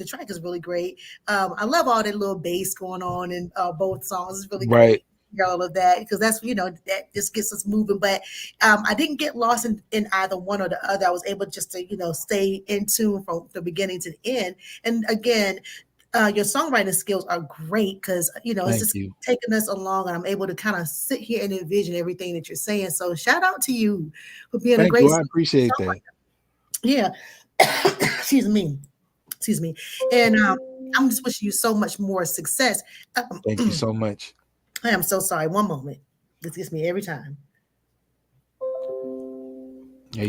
track is really great. I love all that little bass going on in both songs. It's really great. All of that, because that's that just gets us moving. But I didn't get lost in either one or the other. I was able just to stay in tune from the beginning to the end. And again, your songwriting skills are great, because it's just taking us along, and I'm able to kind of sit here and envision everything that you're saying. So shout out to you for being a great. I appreciate that. Yeah. Excuse me. And I'm just wishing you so much more success. Thank you so much. I am so sorry. One moment. This gets me every time. Yeah,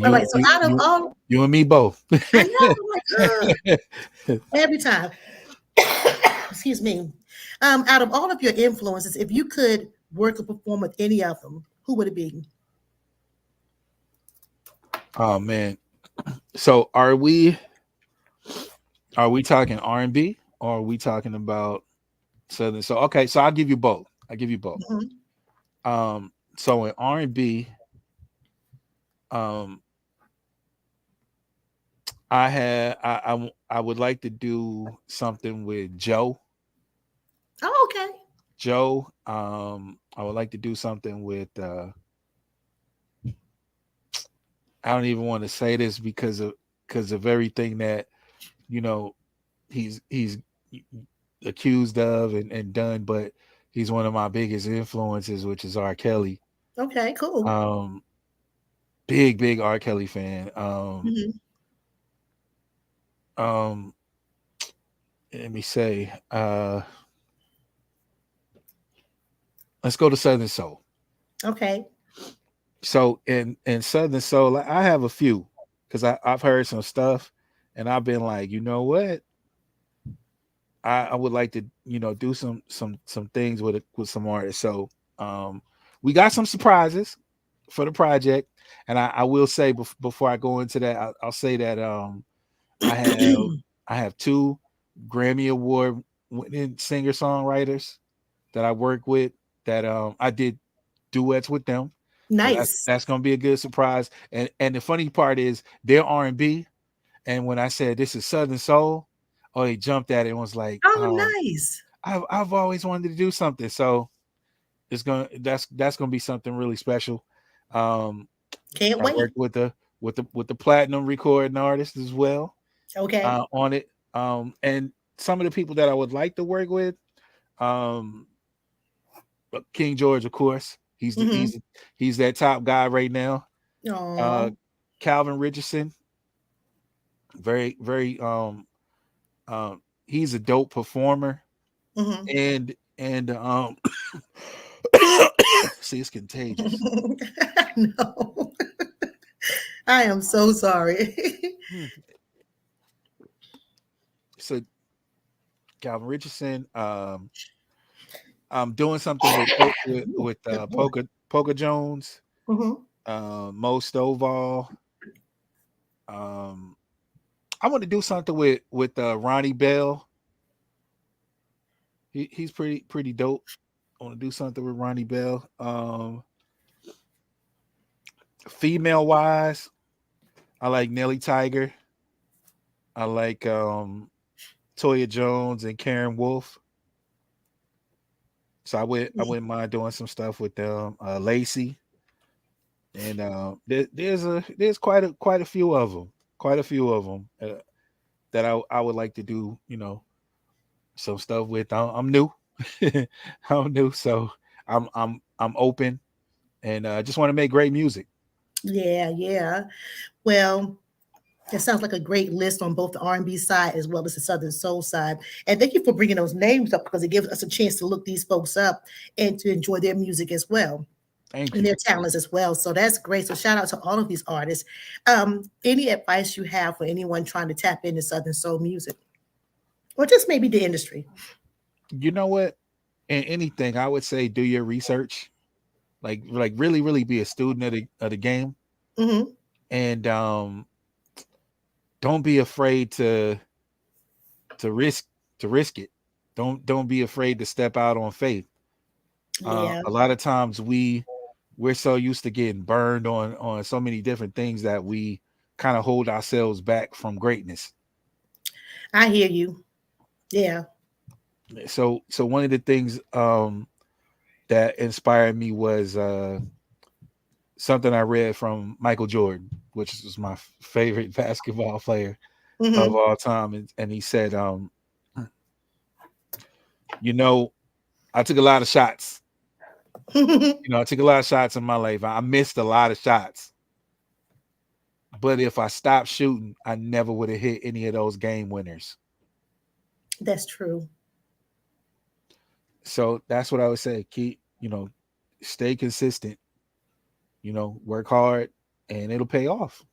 you and me both. I know. Every time. Excuse me. Out of all of your influences, if you could work or perform with any of them, who would it be? Oh man. So are we talking R&B or are we talking about Southern Soul? Okay, so I'll give you both. Mhm. So in R&B, um, I would like to do something with Joe. Oh, okay. Joe. I would like to do something with. I don't even want to say this because of everything that you know he's accused of and done, but he's one of my biggest influences, which is R. Kelly. Okay, cool. Um, big R. Kelly fan. Mhm. Um, let me say, let's go to Southern Soul. Okay. So in Southern Soul, I have a few because I've heard some stuff, and I've been like, you know what, I would like to do some things with some artists. So we got some surprises for the project, and I will say before I go into that, I'll say that I have I have two Grammy Award winning singer songwriters that I work with that I did duets with them. So Nice. that's gonna be a good surprise. And the funny part is they're R&B, and when I said this is Southern Soul, oh, they jumped at it and was like, Oh, nice. I've always wanted to do something. So that's gonna be something really special. Um, Can't I wait. worked with the platinum recording artist as well Okay. on it. And some of the people that I would like to work with, um, King George, of course. Mm-hmm. He's that top guy right now. Uh, Oh. Calvin Richardson, very very he's a dope performer, Mm-hmm. and see, it's contagious. No. I am so sorry. Hmm. So Calvin Richardson, I'm doing something with Polka Jones, Mm-hmm. Mo Stovall. Um, I want to do something with Ronnie Bell. He's pretty dope. I want to do something with Ronnie Bell. Female wise, I like Nelly Tiger. I like Toya Jones and Karen Wolf. So I wouldn't mind doing some stuff with them. Lacey, and there's quite a few of them. Quite a few of them that I would like to do. Some stuff with. I'm new. I'm new, so I'm open, and just want to make great music. Yeah, yeah. Well, it sounds like a great list on both the R&B side as well as the Southern Soul side. And thank you for bringing those names up because it gives us a chance to look these folks up and to enjoy their music as well Thank and you. their talents as well. So that's great. So shout out to all of these artists. Any advice you have for anyone trying to tap into Southern Soul music or just maybe the industry? You know what? In anything, I would say do your research. Like really be a student of the game, Mm-hmm. and don't be afraid to risk to risk it. Don't be afraid to step out on faith. Yeah, A lot of times we're so used to getting burned on so many different things that we kind of hold ourselves back from greatness. I hear you. Yeah. So one of the things that inspired me was something I read from Michael Jordan, which is my favorite basketball player of Mm-hmm. all time, and he said, you know, I took a lot of shots. I took a lot of shots in my life. I missed a lot of shots. But if I stopped shooting, I never would have hit any of those game winners. That's true. So that's what I would say. Stay consistent, work hard, and it'll pay off.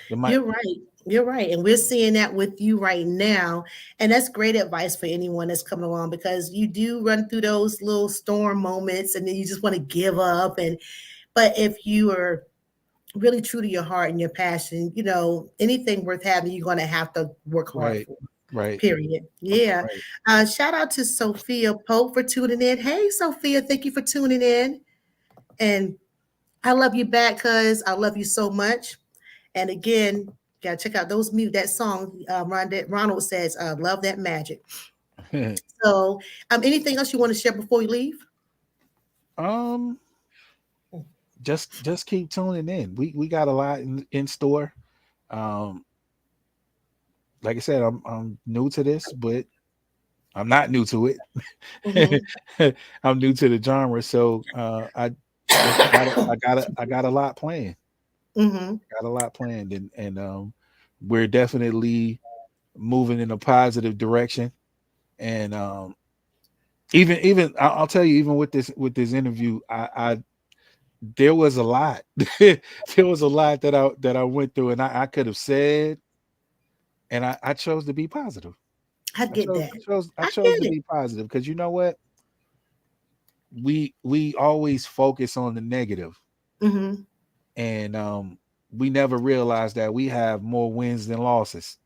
It might. You're right. You're right. And we're seeing that with you right now. And that's great advice for anyone that's coming along because you do run through those little storm moments and then you just want to give up. But if you are really true to your heart and your passion, anything worth having, you're going to have to work hard Right. for. Right. Period. Yeah. Right. Shout out to Sophia Pope for tuning in. Hey, Sophia, thank you for tuning in. And I love you back, cuz I love you so much. And again, gotta check out that song. Ronald says, "Love that magic." So, anything else you want to share before we leave? um, just keep tuning in. We got a lot in store. Um, like I said, I'm new to this, but I'm not new to it. I'm new to the genre, so I got a lot planned. Mm-hmm. Got a lot planned, and we're definitely moving in a positive direction. And even I'll tell you, even with this interview, I there was a lot. There was a lot that I went through, and I could have said, and I chose to be positive. I I get chose that. I chose I I chose get to it. be positive because you know what? We always focus on the negative, Mm-hmm. and we never realize that we have more wins than losses.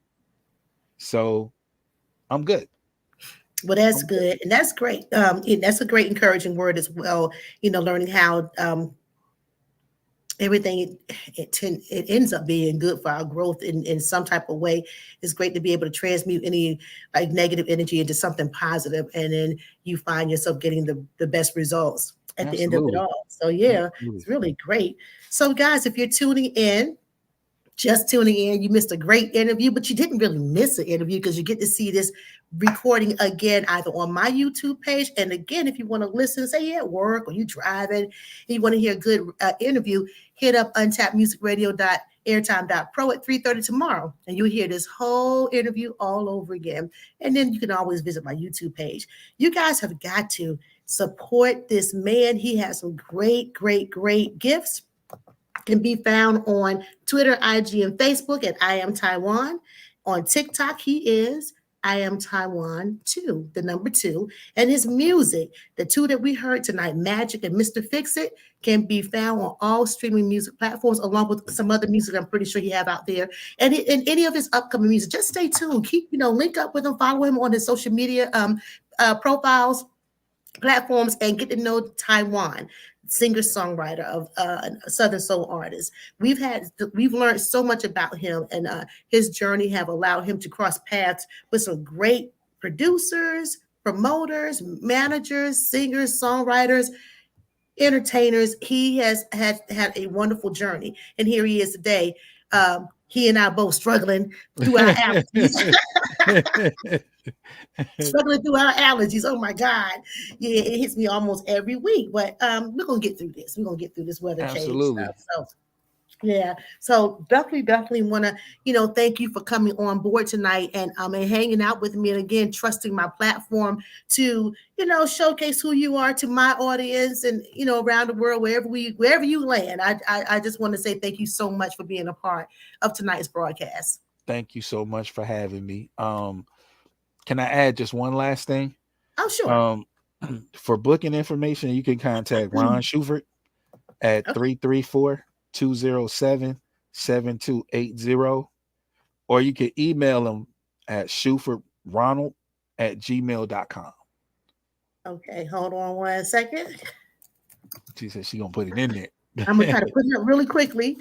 So I'm good. Well, that's I'm good. good, and that's great. And that's a great encouraging word as well. Learning how everything it ends up being good for our growth in some type of way. It's great to be able to transmute any like negative energy into something positive, and then you find yourself getting the best results at the end of it Absolutely. all. So yeah, Absolutely. it's really great. So guys, if you're tuning in, just tuning in, you missed a great interview, but you didn't really miss an interview because you get to see this recording again, either on my YouTube page. And again, if you want to listen, say you're at work or you driving, and you want to hear a good interview, hit up untappedmusicradio.airtime.pro at 3:30 tomorrow, and you'll hear this whole interview all over again. And then you can always visit my YouTube page. You guys have got to support this man. He has some great, great, great gifts. Can be found on Twitter, IG, and Facebook at I Am Taiwan. On TikTok, he is I Am Taiwan 2, the number 2. And his music, the two that we heard tonight, Magic and Mr. Fix It, can be found on all streaming music platforms, along with some other music I'm pretty sure he have out there. And any of his upcoming music, just stay tuned. Keep, link up with him, follow him on his social media profiles, platforms, and get to know Taiwan, singer-songwriter of a Southern soul artist. We've learned so much about him, and his journey have allowed him to cross paths with some great producers, promoters, managers, singers, songwriters, entertainers. He has had a wonderful journey, and here he is today. He and I both struggling through our allergies. Struggling through our allergies. Oh my God. Yeah, it hits me almost every week. But we're gonna get through this. We're gonna get through this weather change Absolutely. stuff. So yeah. So definitely want to, thank you for coming on board tonight and hanging out with me, and again, trusting my platform to, showcase who you are to my audience and, around the world, wherever you land. I just want to say thank you so much for being a part of tonight's broadcast. Thank you so much for having me. Can I add just one last thing? Oh, sure. For booking information, you can contact Ron Schufert at 334-207-7280, or you can email him at schufertronald@gmail.com. Okay, hold on one second. She said she's gonna put it in there. I'm gonna try to put it up really quickly.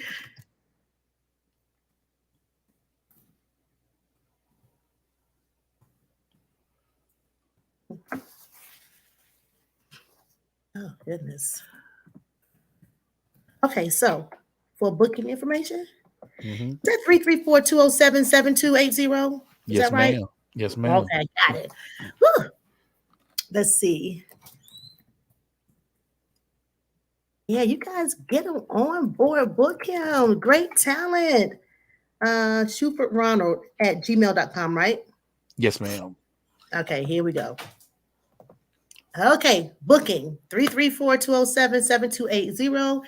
Oh, goodness. Okay, so for booking information, is that 334-207-7280? Is Yes, that right? ma'am. Yes, ma'am. Okay, got it. Whew. Let's see. Yeah, you guys get him on board, book him. Great talent. SchufertRonald@gmail.com, right? Yes, ma'am. Okay, here we go. Okay, booking 334-207-7280,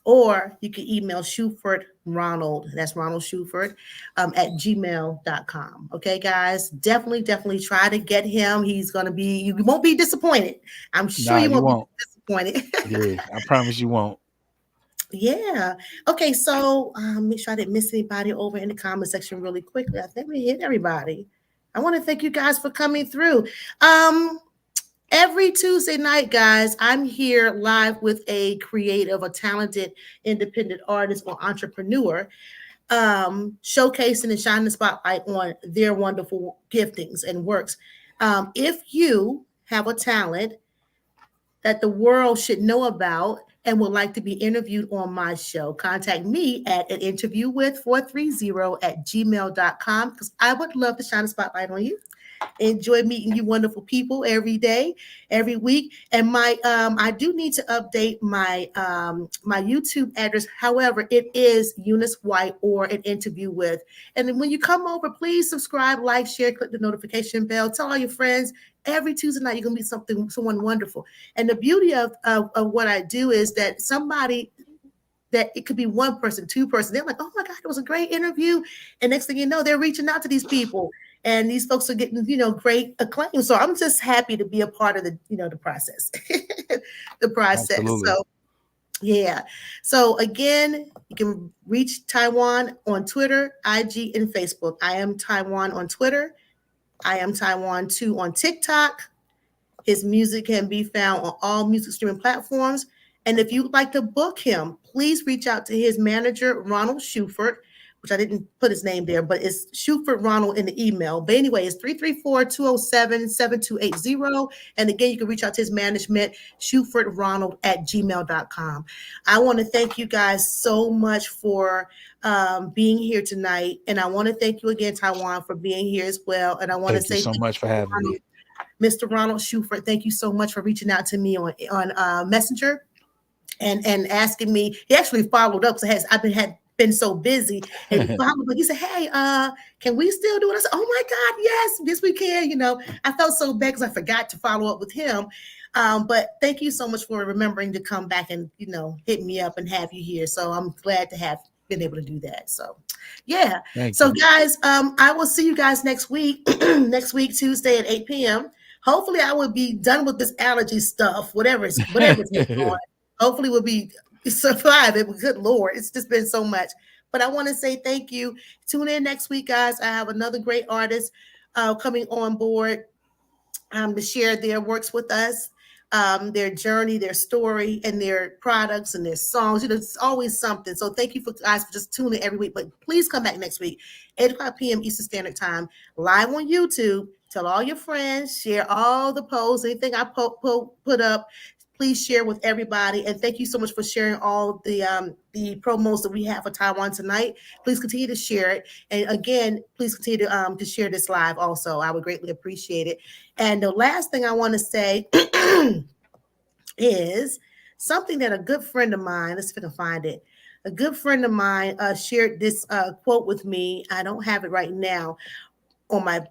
or you can email Schufert Ronald, that's Ronald Schufert, at gmail.com. Okay, guys, definitely try to get him. He's going to be, you won't be disappointed. I'm sure you won't be disappointed. Yeah, I promise you won't. Yeah. Okay, so make sure I didn't miss anybody over in the comment section really quickly. I think we hit everybody. I want to thank you guys for coming through. Every Tuesday night, guys, I'm here live with a creative, a talented independent artist or entrepreneur, showcasing and shining the spotlight on their wonderful giftings and works. If you have a talent that the world should know about and would like to be interviewed on my show, contact me at an interview with 430@gmail.com, because I would love to shine a spotlight on you. Enjoy meeting you wonderful people every day, every week. And my I do need to update my my YouTube address. However, it is Eunice White or an interview with. And then when you come over, please subscribe, like, share, click the notification bell, tell all your friends. Every Tuesday night, you're gonna be someone wonderful. And the beauty of what I do is that somebody that it could be one person, two person. They're like, oh my God, it was a great interview. And next thing you know, they're reaching out to these people. And these folks are getting, great acclaim. So I'm just happy to be a part of the, the process. the process. Absolutely. So yeah. So again, you can reach Taiwan on Twitter, IG, and Facebook. I am Taiwan on Twitter. I am Taiwan 2 on TikTok. His music can be found on all music streaming platforms. And if you'd like to book him, please reach out to his manager, Ronald Schufert, which I didn't put his name there, but it's Schufert Ronald in the email. But anyway, it's 334-207-7280. And again, you can reach out to his management, SchufertRonald@gmail.com. I want to thank you guys so much for being here tonight. And I want to thank you again, Taiwan, for being here as well. And I want to Thank you say so much for having me. Mr. Ronald Schufert, thank you so much for reaching out to me on Messenger and asking me. He actually followed up. So I've been so busy, and he followed up. He said, "Hey, can we still do it?" I said, "Oh my God, yes, we can." I felt so bad because I forgot to follow up with him. But thank you so much for remembering to come back and hit me up and have you here. So I'm glad to have been able to do that. So yeah. Thank so you. guys, I will see you guys next week. Next week, Tuesday at 8 p.m. Hopefully, I will be done with this allergy stuff, whatever it's going on. Hopefully, we'll be surviving. Good Lord, it's just been so much. But I want to say thank you. Tune in next week, guys. I have another great artist coming on board to share their works with us, their journey, their story, and their products and their songs. It's always something. So thank you guys for just tuning in every week. But please come back next week, 8 o'clock p.m. Eastern Standard Time, live on YouTube. Tell all your friends, share all the posts, anything I put up. Please share with everybody. And thank you so much for sharing all the promos that we have for Taiwan tonight. Please continue to share it. And again, please continue to share this live also. I would greatly appreciate it. And the last thing I want to say is something that a good friend of mine, let's see if I can find it. A good friend of mine shared this quote with me. I don't have it right now on my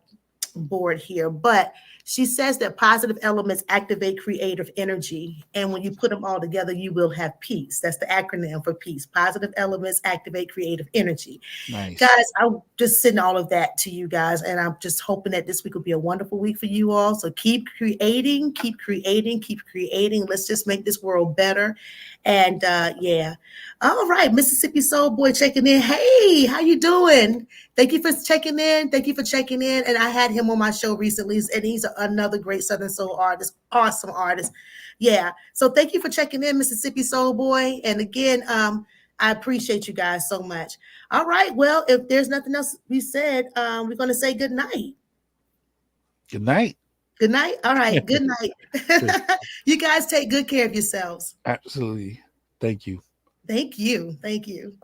board here, but she says that positive elements activate creative energy, and when you put them all together, you will have peace. That's the acronym for peace. Positive elements activate creative energy. Nice. Guys, I'm just sending all of that to you guys, and I'm just hoping that this week will be a wonderful week for you all. So keep creating, keep creating, keep creating. Let's just make this world better. And yeah. All right, Mississippi Soul Boy checking in. Hey, how you doing? Thank you for checking in. Thank you for checking in. And I had him on my show recently, and he's another great Southern Soul artist, awesome artist. Yeah. So thank you for checking in, Mississippi Soul Boy. And again, I appreciate you guys so much. All right. Well, if there's nothing else we said, we're going to say good night. Good night. Good night. All right. Good night. You guys take good care of yourselves. Absolutely. Thank you. Thank you. Thank you.